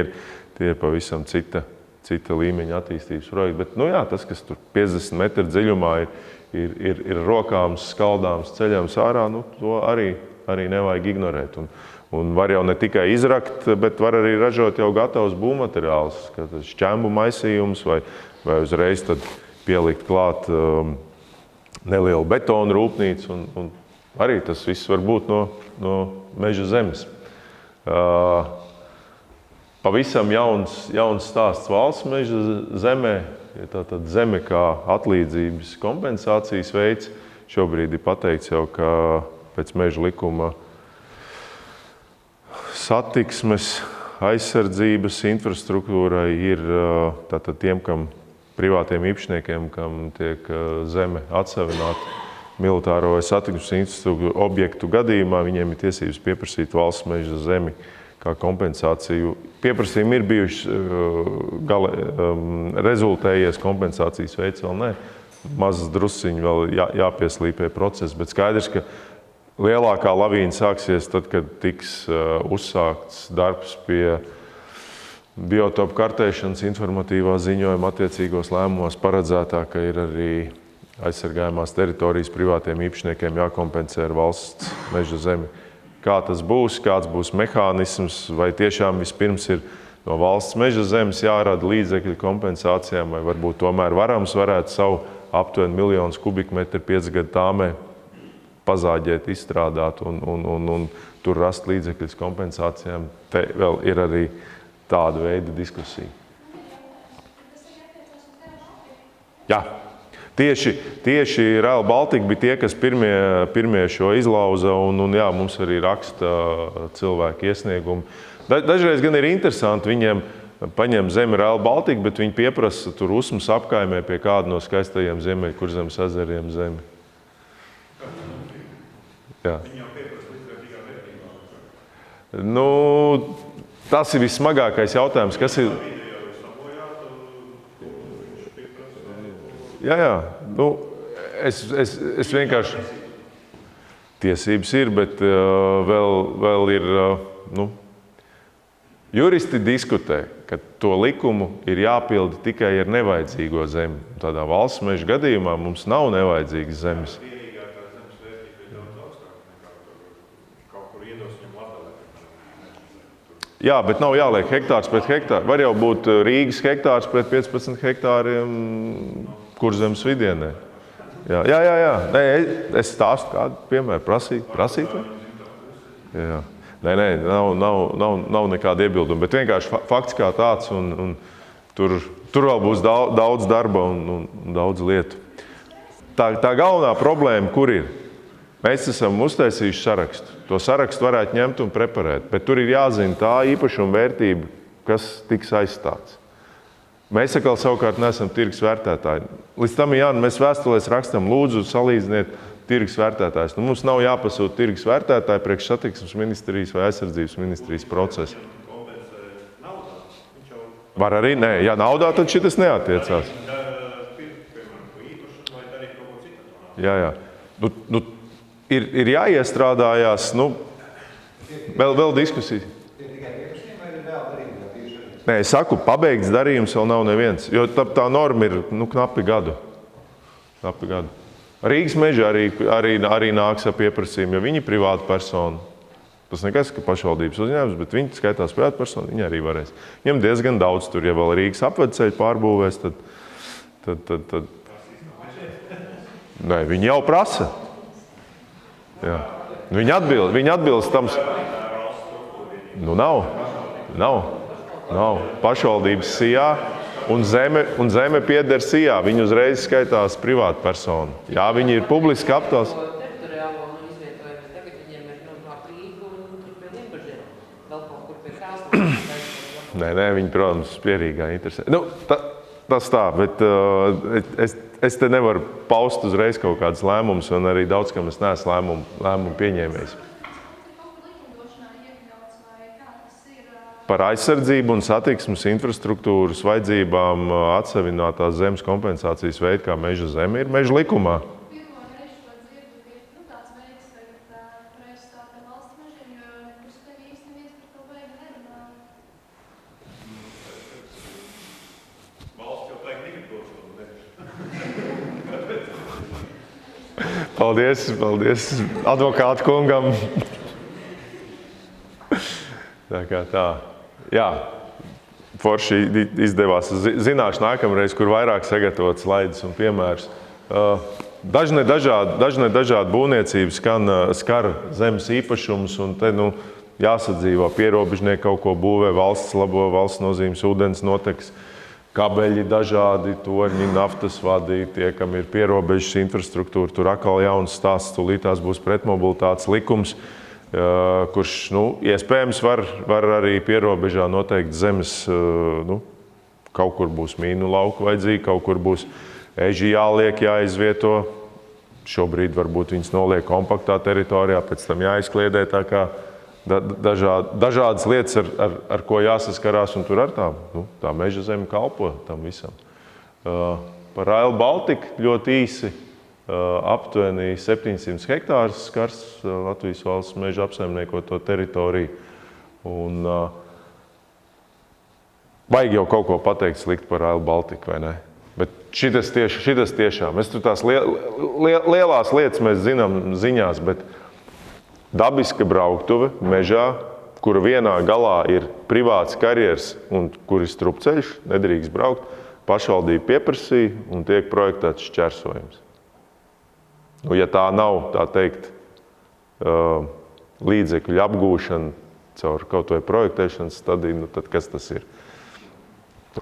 ir pavisam cita līmeņa attīstības projekti. Bet, jā, tas, kas tur 50 metru dziļumā ir rokāms, skaldāms, ceļams ārā, to arī nevajag ignorēt. Un var jau ne tikai izrakt, bet var arī ražot jau gatavus būvmateriālus, kā tas šķembu maisījums vai uzreiz tad pielikt klāt nelielu betonu rūpnīcu, un arī tas viss var būt no meža zemes. Pavisam jauns stāsts valsts meža zemē, ja tātad zeme kā atlīdzības kompensācijas veids. Šobrīd ir pateikts jau, ka pēc meža likuma satiksmes aizsardzības infrastruktūrai ir tātad tiem, kam privātiem īpašniekiem, kam tiek zeme atsavināta militāro vai satiksmes infrastruktūru objektu gadījumā, viņiem ir tiesības pieprasīt valsts meža zemi kā kompensāciju. Pieprasījumi ir bijuši, rezultējies kompensācijas veids vēl ne. Mazas drusciņi vēl jāpieslīpē process, bet skaidrs, ka lielākā lavīna sāksies tad, kad tiks uzsākts darbs pie biotopu kartēšanas informatīvā ziņojuma attiecīgos lēmumos paredzētā, ka ir arī aizsargājumās teritorijas privātiem īpašniekiem jākompensē ar valsts meža zemi. Kā tas būs, kāds būs mehānisms, vai tiešām vispirms ir no valsts meža zemes jārada līdzekļu kompensācijām, vai varbūt tomēr varams varētu savu aptuveni 1 000 000 kubikmetru 5 gadu tāmē pazāģēt, izstrādāt un tur rast līdzekļus kompensācijām. Te vēl ir arī tāda veida diskusija. Jā, tieši Rail Baltica bija tie, kas pirmie šo izlauza, un jā, mums arī raksta cilvēki iesniegumi. Dažreiz gan ir interesanti, viņiem paņem zemi Rail Baltica, bet viņi pieprasa tur Usmas apkaimē pie kāda no skaistajiem Ziemeļkurzemes ezeriem zemi. Jā. Viņi jau pieprasa līdzvērtīgā vērtībā. Tas ir vissmagākais jautājums, kas ir... Jā. Es vienkārši... Tiesības ir, bet vēl ir... Juristi diskutē, ka to likumu ir jāpilda tikai ar nevajadzīgo zemi. Tādā valsts meža gadījumā mums nav nevajadzīgas zemes. Jā, bet nav jāliek hektārs pret hektāru. Var jau būt Rīgas hektārs pret 15 hektāriem Kurzemes vidienē. Jā. Nē, es stāstu kādu piemēru. Prasīt? Jā. Nē, nav nekāda iebilduma. Bet vienkārši fakts kā tāds, un tur vēl būs daudz darba un daudz lietu. Tā galvenā problēma, kur ir? Mēs esam uztaisījuši sarakstu. To sarakstu varētu ņemt un preparēt, bet tur ir jāzina tā īpašuma vērtība, kas tiks aizstāts. Mēs atkal savukārt neesam tirgus vērtētāji. Līdz tam mēs vēstulēs rakstam, lūdzu, salīdziniet tirgus vērtētājs. Mums nav jāpasūta tirgus vērtētāji priekš satiksmes ministrijas vai aizsardzības ministrijas procesa. Var arī? Nē, ja naudā, tad šitas neatiecās. Jā. Ir jāiestrādājās, vēl diskusijas. Nē, es saku, pabeigts darījums vēl nav neviens, jo tā norma ir knapi gadu. Rīgas meži arī nāks ar pieprasījumu, jo viņi ir privāta persona. Tas nekas, ka pašvaldības uzņēmums, bet viņi skaitās privāta persona, viņi arī varēs. Viņam diezgan daudz tur, ja vēl Rīgas apvedceļu pārbūvēs, tad... Nē, viņi jau prasa. Jā. Viņi atbilst tam... Nav. Pašvaldības sijā un zeme pieder sijā. Viņi uzreiz skaitās privāta persona. Jā, viņi ir publiski aptās. Nē, viņi, protams, Pierīgā interesē. Tas tā, bet es te nevaru paust uzreiz kaut kādas lēmumus, un arī daudz, kam es neesmu lēmumu pieņēmējis. Par aizsardzību un satiksmes infrastruktūras vajadzībām atsevinātās zemes kompensācijas veidu, kā meža zeme, ir meža likumā. Paldies advokātu kungam. Tā. Jā, forši izdevās. Zināšu nākamreiz, kur vairāk sagatavot slaidus un piemērus. Dažne dažādi būvniecības skar zemes īpašumus, un te jāsadzīvo. Pierobežnieki kaut ko būvē, valsts labo, valsts nozīmes ūdens noteks, kabeļi dažādi, torņi, naftas vadi, tie, kam ir pierobežas infrastruktūra. Tur atkal jauns stāsts, tūlītās būs pretmobilitātes likums, kurš, iespējams, var arī pierobežā noteikt zemes, kaut kur būs mīnu lauku vajadzīgi, kaut kur būs eži jāliek, jāizvieto. Šobrīd varbūt viņas noliek kompaktā teritorijā, pēc tam jāizkliedē, tā kā dažādas lietas, ar ko jāsaskarās, un tur ar tā meža zeme kalpo tam visam. Par Rail Baltica ļoti īsi. Aptuveni 700 hektārus skars Latvijas valsts meža apsaimniekoto teritoriju. Un vajag jau kaut ko pateikt slikt par Rail Baltica, vai ne? Bet šitas tiešām. Mēs tur tās lielās lietas mēs zinām ziņās, bet dabiska brauktuve mežā, kura vienā galā ir privāts karjers un kur ir strupceļš, nedrīkst braukt, pašvaldība pieprasīja un tiek projektēts šķērsojums. Ja tā nav, tā teikt, līdzekļu apgūšana caur kaut vai projektēšanas stadiju, tad kas tas ir?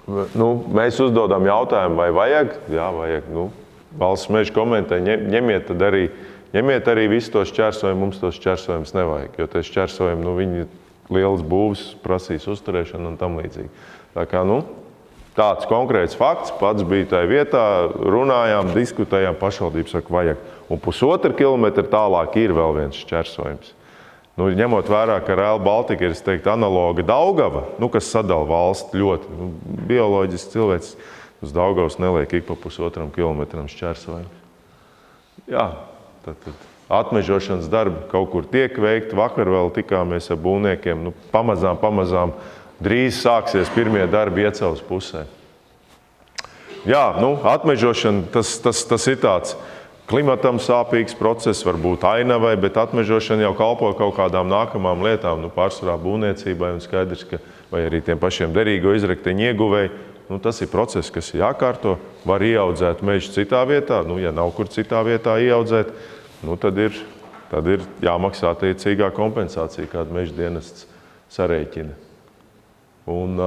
Mēs uzdodam jautājumu, vai vajag? Jā, vajag. Valsts meža komentē, ņemiet arī visu to šķērsojumu, mums to šķērsojums nevajag, jo tie šķērsojumi, viņi lielas būvs prasīs uzturēšanu un tam līdzīgi. Tā kā, tāds konkrēts fakts, pats bija tajā vietā, runājām, diskutējām, pašvaldība saka, vajag. Un 1,5 kilometra tālāk ir vēl viens šķērsojums. Ņemot vērā, ka Rail Baltica ir, es teiktu, analoga Daugava, kas sadala valsti ļoti, bioloģiski cilvēks uz Daugavas neliek ik pa 1,5 kilometram šķērsojums. Jā, tad atmežošanas darbi kaut kur tiek veikti. Vakar vēl tikāmies ar būvniekiem, pamazām drīz sāksies pirmie darbi Iecavas pusē. Jā, atmežošana, tas ir tāds klimatam sāpīgs process, varbūt ainavai, bet atmežošana jau kalpo kaut kādām nākamām lietām, pārsvarā būvniecībai un skaidrs, ka vai arī tiem pašiem derīgo izrakteņu ieguvēji. Tas ir process, kas ir jākārto, var ieaudzēt mežu citā vietā, ja nav kur citā vietā ieaudzēt, tad ir jāmaksā attiecīgā kompensācija, kādu meža dienests sarēķina. Un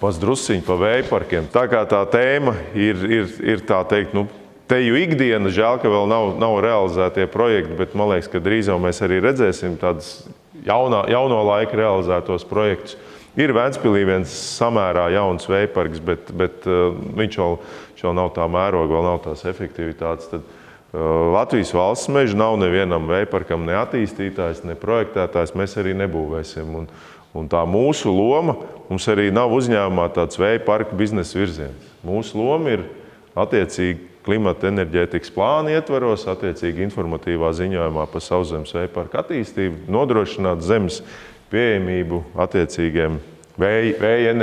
pazdrusciņi pa vējparkiem. Tā kā tā tēma ir tā teikt, teju ikdiena, žēl, ka vēl nav realizētie projekti, bet man liekas, ka drīz jau mēs arī redzēsim tādus jauno laiku realizētos projektus. Ir Ventspilī viens samērā jauns vējparks, bet viņš jau nav tā mēroga, vēl nav tās efektivitātes. Tad Latvijas valsts meža nav nevienam vējparkam ne attīstītājs, ne projektētājs, mēs arī nebūvēsim. Un tā mūsu loma, mums arī nav uzņēmumā tāds vēja parka biznesa virziens. Mūsu loma ir attiecīgi klimata enerģētikas plāna ietvaros, attiecīgi informatīvā ziņojumā par sauszemes vēja parku attīstību, nodrošināt zemes pieejamību attiecīgiem vēja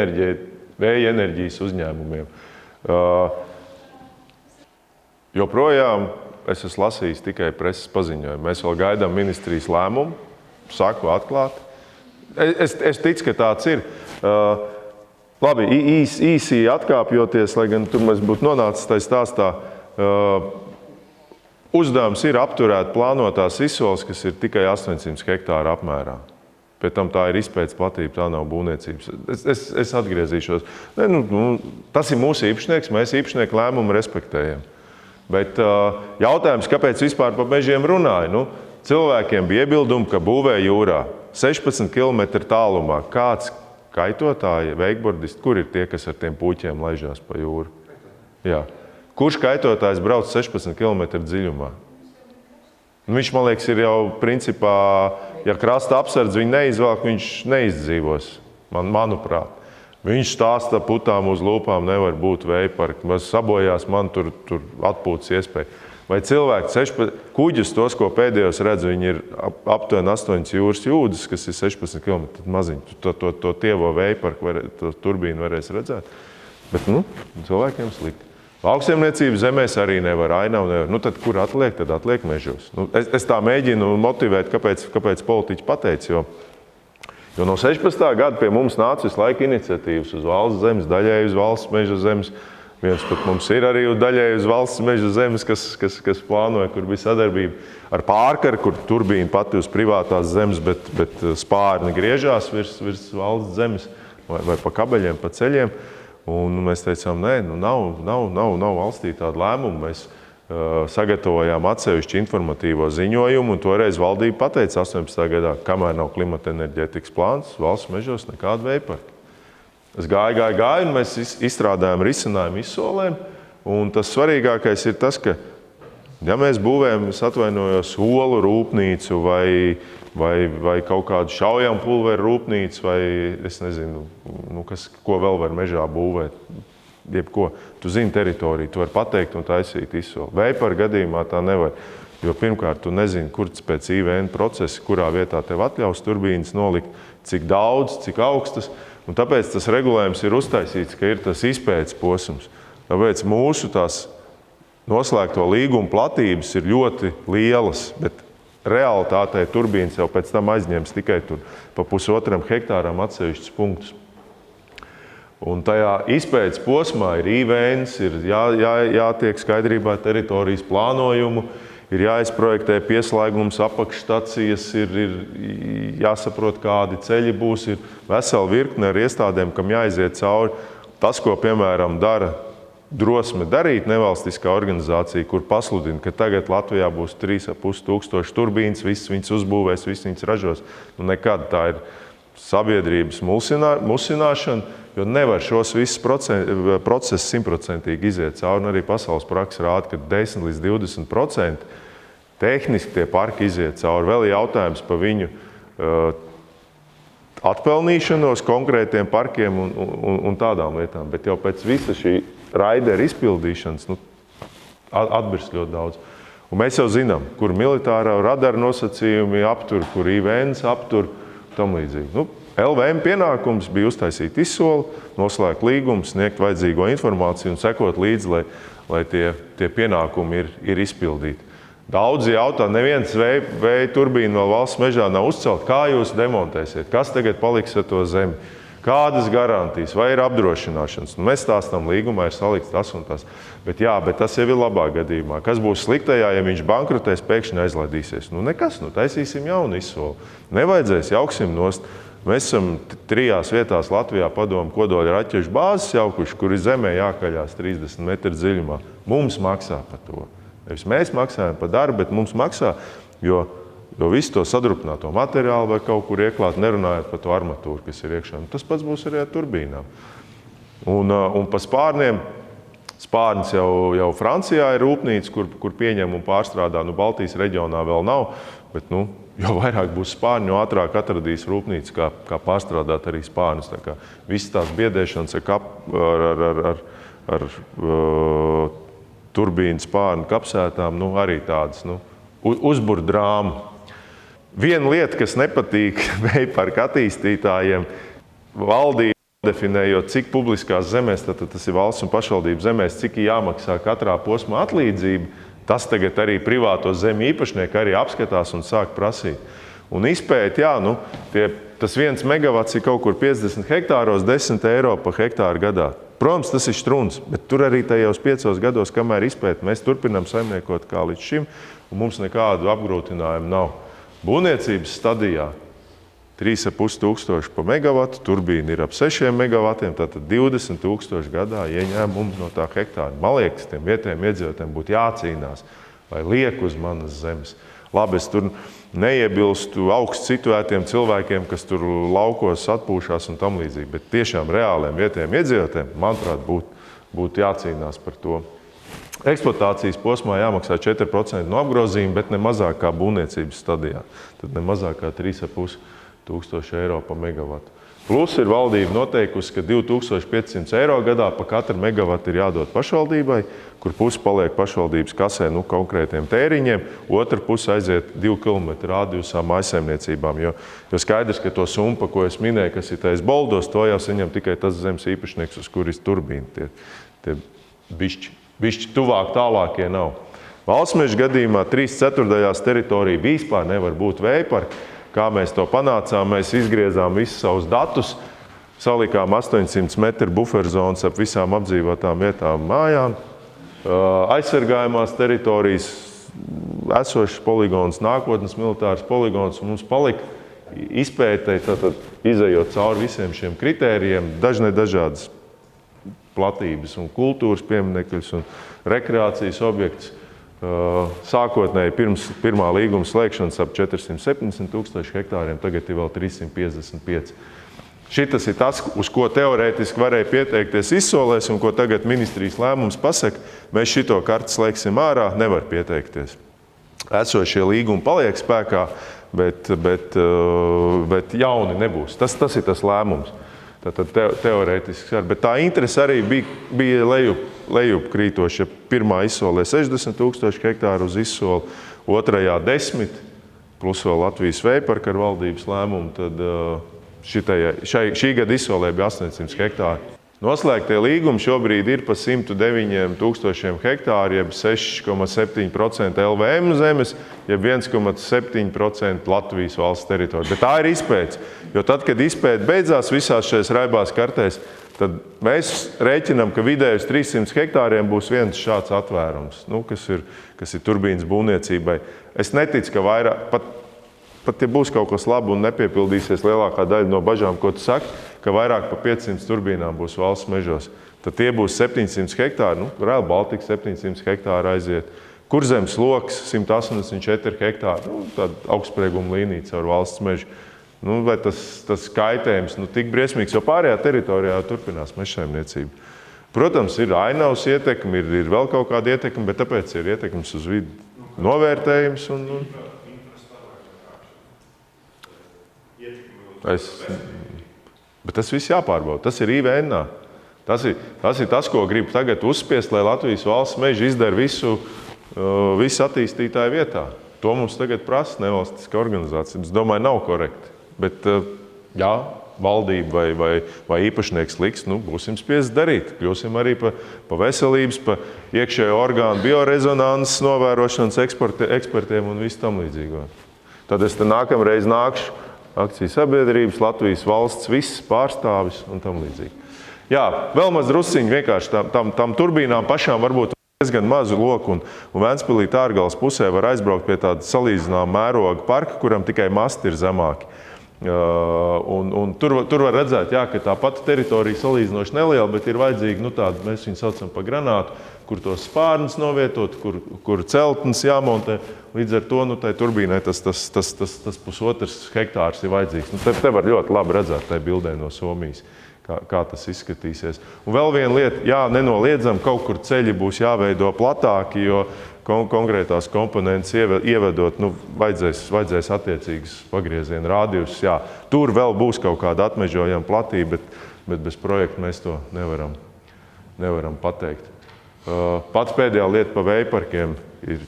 enerģijas uzņēmumiem. Joprojām es esmu lasījis tikai preses paziņojumu. Mēs vēl gaidām ministrijas lēmumu, saku atklāti. Es ticu, ka tāds ir. Labi, īsi atkāpjoties, lai gan tur mēs būtu nonācis tajā stāstā, uzdevums ir apturēt plānotās izsoles, kas ir tikai 800 hektāru apmērā. Pēc tam tā ir izpētes platība, tā nav būvniecības. Es atgriezīšos. Tas ir mūsu īpašnieks, mēs īpašnieku lēmumu respektējam. Bet jautājums, kāpēc vispār par mežiem runāja? Cilvēkiem bija iebildumi, ka būvē jūrā 16 km tālumā kāds kaitotāji, veikbordisti, kur ir tie, kas ar tiem puķiem laižās pa jūru? Jā. Kurš kaitotājs brauc 16 km dziļumā? Viņš, man liekas, ir jau principā, ja krasta apsardz viņu neizvelk, viņš neizdzīvos, manuprāt. Viņš stāsta putām uz lūpām nevar būt vēja parki. Sabojās man tur atpūtas iespēja. Vai cilvēki kuģus tos, ko pēdējos redz, viņi ir aptuveni 8 jūras jūdzes, kas ir 16 km maziņi. To tievo vēja parku, to turbīnu varēs redzēt. Bet cilvēkiem slikti. Lauksaimniecību zemēs arī nevar, ainavu nevar. Tad kur atliek? Tad atliek mežos. Es tā mēģinu motivēt, kāpēc politiķi pateica, jo no 16. gada pie mums nāca visu laiku iniciatīvas uz valsts zemes, daļēji uz valsts meža zemes. Viens pat mums ir arī daļēji uz valsts meža zemes, kas plānoja, kur bija sadarbība ar Pārkaru, kur turbīna pati uz privātās zemes, bet spārni griežās virs valsts zemes vai pa kabeļiem, pa ceļiem. Un mēs teicām, nē, nav valstī tāda lēmuma. Mēs sagatavojām atsevišķu informatīvo ziņojumu, un toreiz valdība pateica 18. gadā, kamēr nav klimata enerģētikas plāns, valsts mežos nekāda vēja parka. Es gāju, un mēs izstrādājām risinājumu izsolēm, un tas svarīgākais ir tas, ka, ja mēs būvējam, es atvainojos, olu rūpnīcu vai kaut kādu šaujam pulveru rūpnīcu, vai es nezinu, ko vēl var mežā būvēt. Jebko. Tu zini teritoriju, tu vari pateikt un taisīt izsoli. Vēja parka gadījumā tā nevar, jo pirmkārt tu nezini, kur pēc IVN procesa, kurā vietā tev atļaus turbīnas nolikt, cik daudz, cik augstas, un tāpēc tas regulējums ir uztaisīts, ka ir tas izpētes posms. Tāpēc mūsu tās noslēgto līgumu platības ir ļoti lielas, bet realitātē turbīnas jau pēc tam aizņems tikai tur pa 1,5 hektāram atsevišķus punktus. Un tajā izpētes posmā ir IVNs, ir jātiek skaidrībā teritorijas plānojumu, ir jāizprojektē pieslēgums, apakšstacijas, ir jāsaprot, kādi ceļi būs, ir vesela virkne ar iestādēm, kam jāiziet cauri. Tas, ko, piemēram, dara Drosme darīt nevalstiskā organizācija, kur pasludina, ka tagad Latvijā būs 3,5 turbīnas, visas viņas uzbūvēs, visas viņas ražos. Nekad tā ir sabiedrības musināšana, jo nevar šos visus procesus 100% iziet cauri. Un arī pasaules praksa rāda, ka 10 līdz 20% tehniski tie parki iziet cauri. Vēl ir jautājums par viņu atpelnīšanos konkrētiem parkiem un tādām lietām. Bet jau pēc visa šī raidera izpildīšanas atbirst ļoti daudz. Un mēs jau zinām, kur militārā radara nosacījumi aptur, kur IVNs aptur, tam līdzīgi. LVM pienākums bija uztaisīt izsoli, noslēgt līgumu, sniegt vajadzīgo informāciju un sekot līdzi, lai tie pienākumi ir izpildīti. Daudzi jautā, neviens vēja turbīna vēl valsts mežā nav uzcelt. Kā jūs demontēsiet? Kas tagad paliks ar to zemi? Kādas garantijas? Vai ir apdrošināšanas? Mēs stāstam līgumā, ir salikts tas un tas. Bet tas jau ir labā gadījumā. Kas būs sliktajā, ja viņš bankrotēs, pēkšņi aizlaidīsies? Nekas, taisīsim jaunu izsoli. Nevajadzēs, jauksim nost. Mēs esam 3 vietās Latvijā padomu kodoļa raķešu bāzes jaukuši, kuri zemē jākaļās 30 metru dziļumā. Mums maksā par to. Nevis mēs maksājam par darbu, bet mums maksā, jo visu to sadrupināto materiālu var kaut kur ieklāt, nerunājot par to armatūru, kas ir iekšā. Tas pats būs arī ar turbīnām. Un pa spārniem, spārnis jau Francijā ir rūpnīca, kur pieņem un pārstrādā. Baltijas reģionā vēl nav, bet jo vairāk būs spārni, jo ātrāk atradīs rūpnīca, kā pārstrādāt arī spārnus. Visas tās biedēšanas ar turbīnu spārnu kapsētām, arī tādas uzburdrāma. Viena lieta, kas nepatīk vējparka attīstītājiem, valdība definējot, cik publiskās zemēs, tad tas ir valsts un pašvaldību zemēs, cik jāmaksā katrā posmā atlīdzība, tas tagad arī privāto zemi īpašnieki arī apskatās un sāk prasīt. Un izpēt, tas 1 megavats ir kaut kur 50 hektāros, 10 eiro pa hektāru gadā. Protams, tas ir štruns, bet tur arī tajos 5 gados, kamēr izpēt, mēs turpinām saimniekot kā līdz šim, un mums nekādu apgrūtinājumu nav. Būvniecības stadijā 3,5 tūkstoši pa megavatu, turbīna ir ap 6 megavatiem, tātad 20 000 gadā ieņēmumu no tā hektāra. Man liekas, tiem vietējiem iedzīvotājiem būtu jācīnās, lai liek uz manas zemes. Labi, es tur neiebilstu augstu situētiem cilvēkiem, kas tur laukos atpūšās un tam līdzīgi, bet tiešām reāliem vietējiem iedzīvotājiem, manuprāt, būtu jācīnās par to. Eksploatācijas posmā jāmaksā 4% no apgrozījuma, bet ne mazāk kā būvniecības stadijā. Tad ne mazāk kā 3,5 tūkstoši eiro pa megavatu. Plus ir valdība noteikusi, ka 2500 eiro gadā pa katru megavatu ir jādod pašvaldībai, kur pusi paliek pašvaldības kasē konkrētiem tēriņiem, otra puse aiziet 2 km rādījusā mājsaimniecībām, jo skaidrs, ka to summu, pa ko es minēju, kas ir tais boldos, to jau saņem tikai tas zemes īpašnieks, uz kuris turbīna. Tie bišķi tuvāk tālākie nav. Valstsmeža gadījumā 3/4 teritorija vispār nevar būt vējparka. Kā mēs to panācām, mēs izgriezām visus savus datus, salikām 800 metru buferzonas ap visām apdzīvotām vietām mājām, aizsargājumās teritorijas, esošas poligons, nākotnes militārs poligons, un mums palika izpētē, tātad izejot cauri visiem šiem kritērijiem, dažādas platības un kultūras pieminekļus un rekreācijas objektus. Sākotnēji pirms pirmā līguma slēgšanas ap 470 000 hektāriem, tagad ir vēl 355. Šitas ir tas, uz ko teorētiski varēja pieteikties izsolēs un ko tagad ministrijas lēmums pasaka, mēs šito karti slēgsim ārā, nevar pieteikties. Esošie līgumi paliek spēkā, bet jauni nebūs. Tas ir tas lēmums. Tātad teorētiski, bet tā interese arī bija lejup krītoša. Pirmā izsolē 60 000 hektāru uz izsoli, otrajā 10, plus vēl Latvijas vējparka ar valdības lēmumu, tad šī gada izsolē bija 800 hektāri. Noslēgtie līgumi šobrīd ir pa 109 000 hektāru, jeb 6,7% LVM zemes, jeb 1,7% Latvijas valsts teritorija. Bet tā ir izpētes, jo tad, kad izpēte beidzās visās šajās raibās kartēs, tad mēs rēķinām, ka vidēji uz 300 hektāriem būs viens šāds atvērums, kas ir turbīnas būvniecībai. Es neticu, ka vairāk, pat ja būs kaut kas labi un nepiepildīsies lielākā daļa no bažām, ko tu saki, ka vairāk pa 500 turbīnām būs valsts mežos. Tad tie būs 700 hektāri, Rail Baltica 700 hektāri aiziet. Kurzemes loks 184 hektāri, tāda augstsprieguma līnija caur valsts mežu. Vai tas kaitējums tik briesmīgs, jo pārējā teritorijā turpinās mežsaimniecība. Protams, ir ainavas ietekme, ir vēl kaut kāda ietekme, bet tāpēc ir ietekmes uz vidi novērtējums. Bet tas viss jāpārbauda. Tas ir IVN. Tas ir tas, ko gribu tagad uzspiest, lai Latvijas valsts meži izdara visu attīstītāju vietā. To mums tagad prasa nevalstiska organizācija. Es domāju, nav korekti. Bet, jā, valdība vai īpašnieks liks, būsim spiesti darīt. Kļūsim arī pa veselības, pa iekšējo orgānu biorezonanses novērošanas ekspertiem un visu tam līdzīgo. Tad es te nākamreiz nākšu akciju sabiedrības, Latvijas valsts, viss pārstāvis un tam līdzīgi. Jā, vēl maz drusciņi vienkārši tam turbīnām pašām varbūt diezgan mazu loku, un Ventspilī Tārgales pusē var aizbraukt pie tāda salīdzināma mēroga parka, kuram tikai masti ir zemāki. Un tur var redzēt, ka tā pati teritorija salīdzinoši neliela, bet ir vajadzīgi tāda, mēs viņu saucam pa granātu, kur tos spārnus novietot, kur celtnes jāmontē. Līdz ar to tai turbīnai tas 1,5 hektārs ir vajadzīgs. Te var ļoti labi redzēt tai bildē no Somijas, kā tas izskatīsies. Un vēl viena lieta, nenoliedzam, kaut kur ceļi būs jāveido platāki, jo konkrētās komponentes ievedot, vajadzēs attiecīgas pagrieziena rādījus. Jā, tur vēl būs kaut kāda atmežojama platība, bet bez projekta mēs to nevaram pateikt. Pats pēdējā lieta pa vējparkiem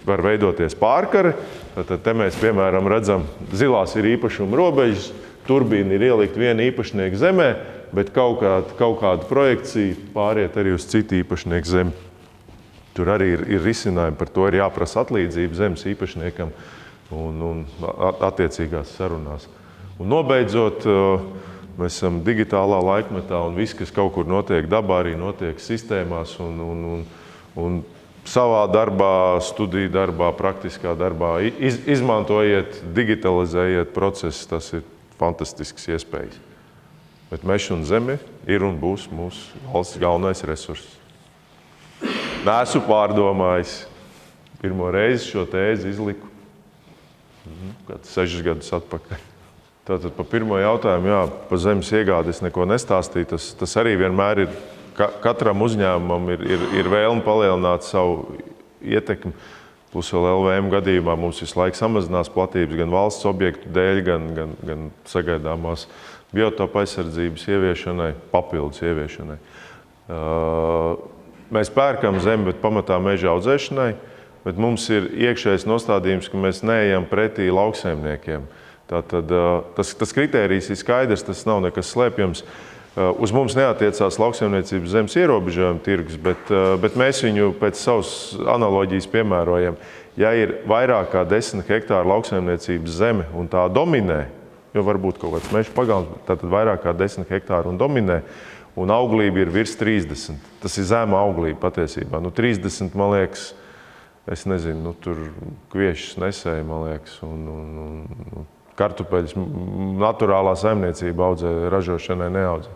var veidoties pārkari. Tad te mēs, piemēram, redzam, zilās ir īpašuma robežas, turbīna ir ielikt viena īpašnieka zemē, bet kaut kāda projekcija pāriet arī uz citu īpašnieku zemi. Tur arī ir risinājumi, par to ir jāprasa atlīdzība zemes īpašniekam un attiecīgās sarunās. Un nobeidzot, mēs esam digitālā laikmetā un viss, kas kaut kur notiek dabā, arī notiek sistēmās un savā darbā, studiju darbā, praktiskā darbā. Izmantojiet, digitalizējiet procesus, tas ir fantastisks iespējas. Bet mežs un zeme ir un būs mūsu valsts galvenais resurss. Neesmu pārdomājis. Pirmo reizi šo tēzi izliku kāds 6 gadus atpakaļ. Tātad pa pirmo jautājumu, jā, pa zemes iegādi es neko nestāstīju. Tas arī vienmēr ir, katram uzņēmumam ir vēlme palielināt savu ietekmi. Plus vēl LVM gadījumā mums visu laiku samazinās platības gan valsts objektu dēļ, gan sagaidāmās biotopa aizsardzības ieviešanai, papildus ieviešanai. Mēs pērkam zemi, bet pamatā meža audzēšanai, bet mums ir iekšējais nostādījums, ka mēs neejam pretī lauksaimniekiem. Tātad tas kritērijs ir skaidrs, tas nav nekas slēpjams. Uz mums neatiecās lauksaimniecības zemes ierobežojuma tirgus, bet mēs viņu pēc savas analoģijas piemērojam. Ja ir vairāk kā 10 hektāru lauksaimniecības zeme un tā dominē, jo varbūt kaut kāds meža pagalms, tātad vairāk kā 10 hektāru un dominē, un auglība ir virs 30. Tas ir zema auglība patiesībā. 30, man liekas, es nezinu, tur kviešus nesēja, man liekas, un kartupeļus naturālā saimniecība audzē, ražošanai neaudzē.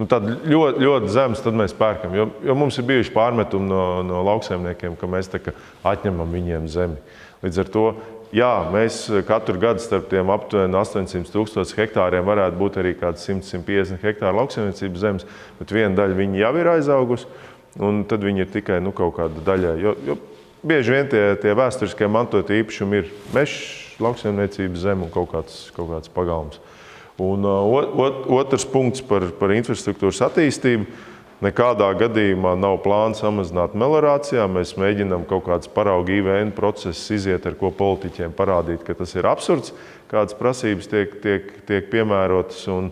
Tad ļoti zemes tad mēs pērkam, jo mums ir bijuši pārmetumi no lauksaimniekiem, ka mēs tā kā atņemam viņiem zemi. Līdz ar to, jā, mēs katru gadu starp tiem aptuveni 800,000 hektāriem varētu būt arī kāds 100-150 hektāru lauksaimniecības zemes, bet viena daļa viņi jau ir aizaugusi, un tad viņi ir tikai kaut kāda daļai. Jo bieži vien tie vēsturiskie mantotie īpašumi ir mežs, lauksaimniecības zeme un kaut kāds pagalms. Un otrs punkts par infrastruktūras attīstību. Nekādā gadījumā nav plāna samazināt meliorācijā. Mēs mēģinām kaut kāds parauga IVN process iziet, ar ko politiķiem parādīt, ka tas ir absurds, kādas prasības tiek piemērotas. Un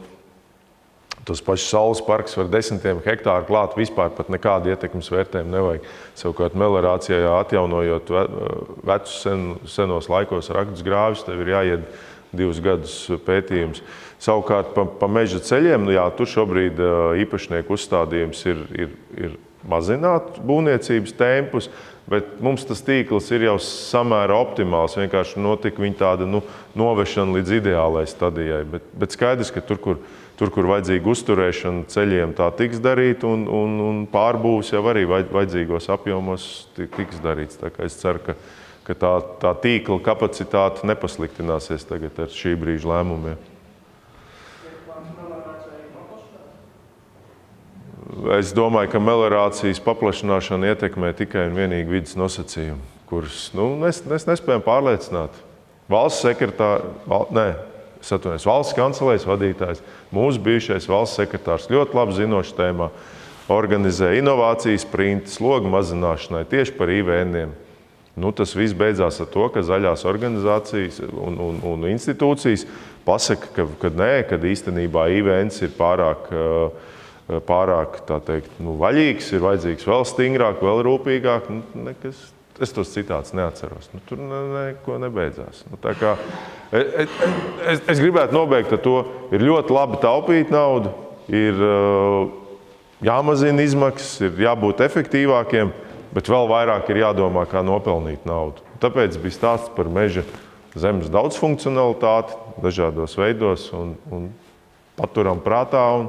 tos pašus saules parks var 10 hektāru klāt, vispār pat nekādu ietekmes vērtējumu nevajag. Savukārt meliorācijā atjaunojot vecus senos laikos raktus grāvis, tev ir jāied 2 gadus pētījums. Savukārt pa meža ceļiem, jā, tur šobrīd īpašnieku uzstādījums ir mazināt būvniecības tempus, bet mums tas tīkls ir jau samērā optimāls, vienkārši notika viņa tāda novešana līdz ideālai stadijai. Bet skaidrs, ka tur, kur vajadzīga uzturēšana ceļiem, tā tiks darīt, un pārbūves jau arī vajadzīgos apjomos tiks darīts. Tā kā es ceru, ka tā tīkla kapacitāte nepasliktināsies tagad ar šī brīža lēmumiem. Es domāju, ka meliorācijas paplašināšana ietekmē tikai un vienīgi vides nosacījumu, kurus mēs nespējam pārliecināt. Valsts kancelējas vadītājs, mūsu bijušais valsts sekretārs, ļoti labi zinošs tēmā, organizē inovācijas sprinti slogu mazināšanai tieši par IVN-iem. Tas viss beidzās ar to, ka zaļās organizācijas un institūcijas pasaka, ka īstenībā IVNs ir pārāk tā teikt, vaļīgs, ir vajadzīgs vēl stingrāk, vēl rūpīgāk. Es tos citātus neatceros. Tur neko nebeidzās. Tā kā es gribētu nobeigt ar to, ir ļoti labi taupīt naudu, ir jāmazina izmaksas, ir jābūt efektīvākiem, bet vēl vairāk ir jādomā, kā nopelnīt naudu. Tāpēc bija stāsts par meža zemes daudzfunkcionalitāti dažādos veidos un paturam prātā.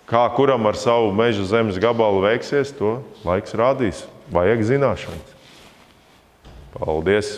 Kā kuram ar savu meža zemes gabalu veiksies, to laiks rādīs. Vajag zināšanas. Paldies!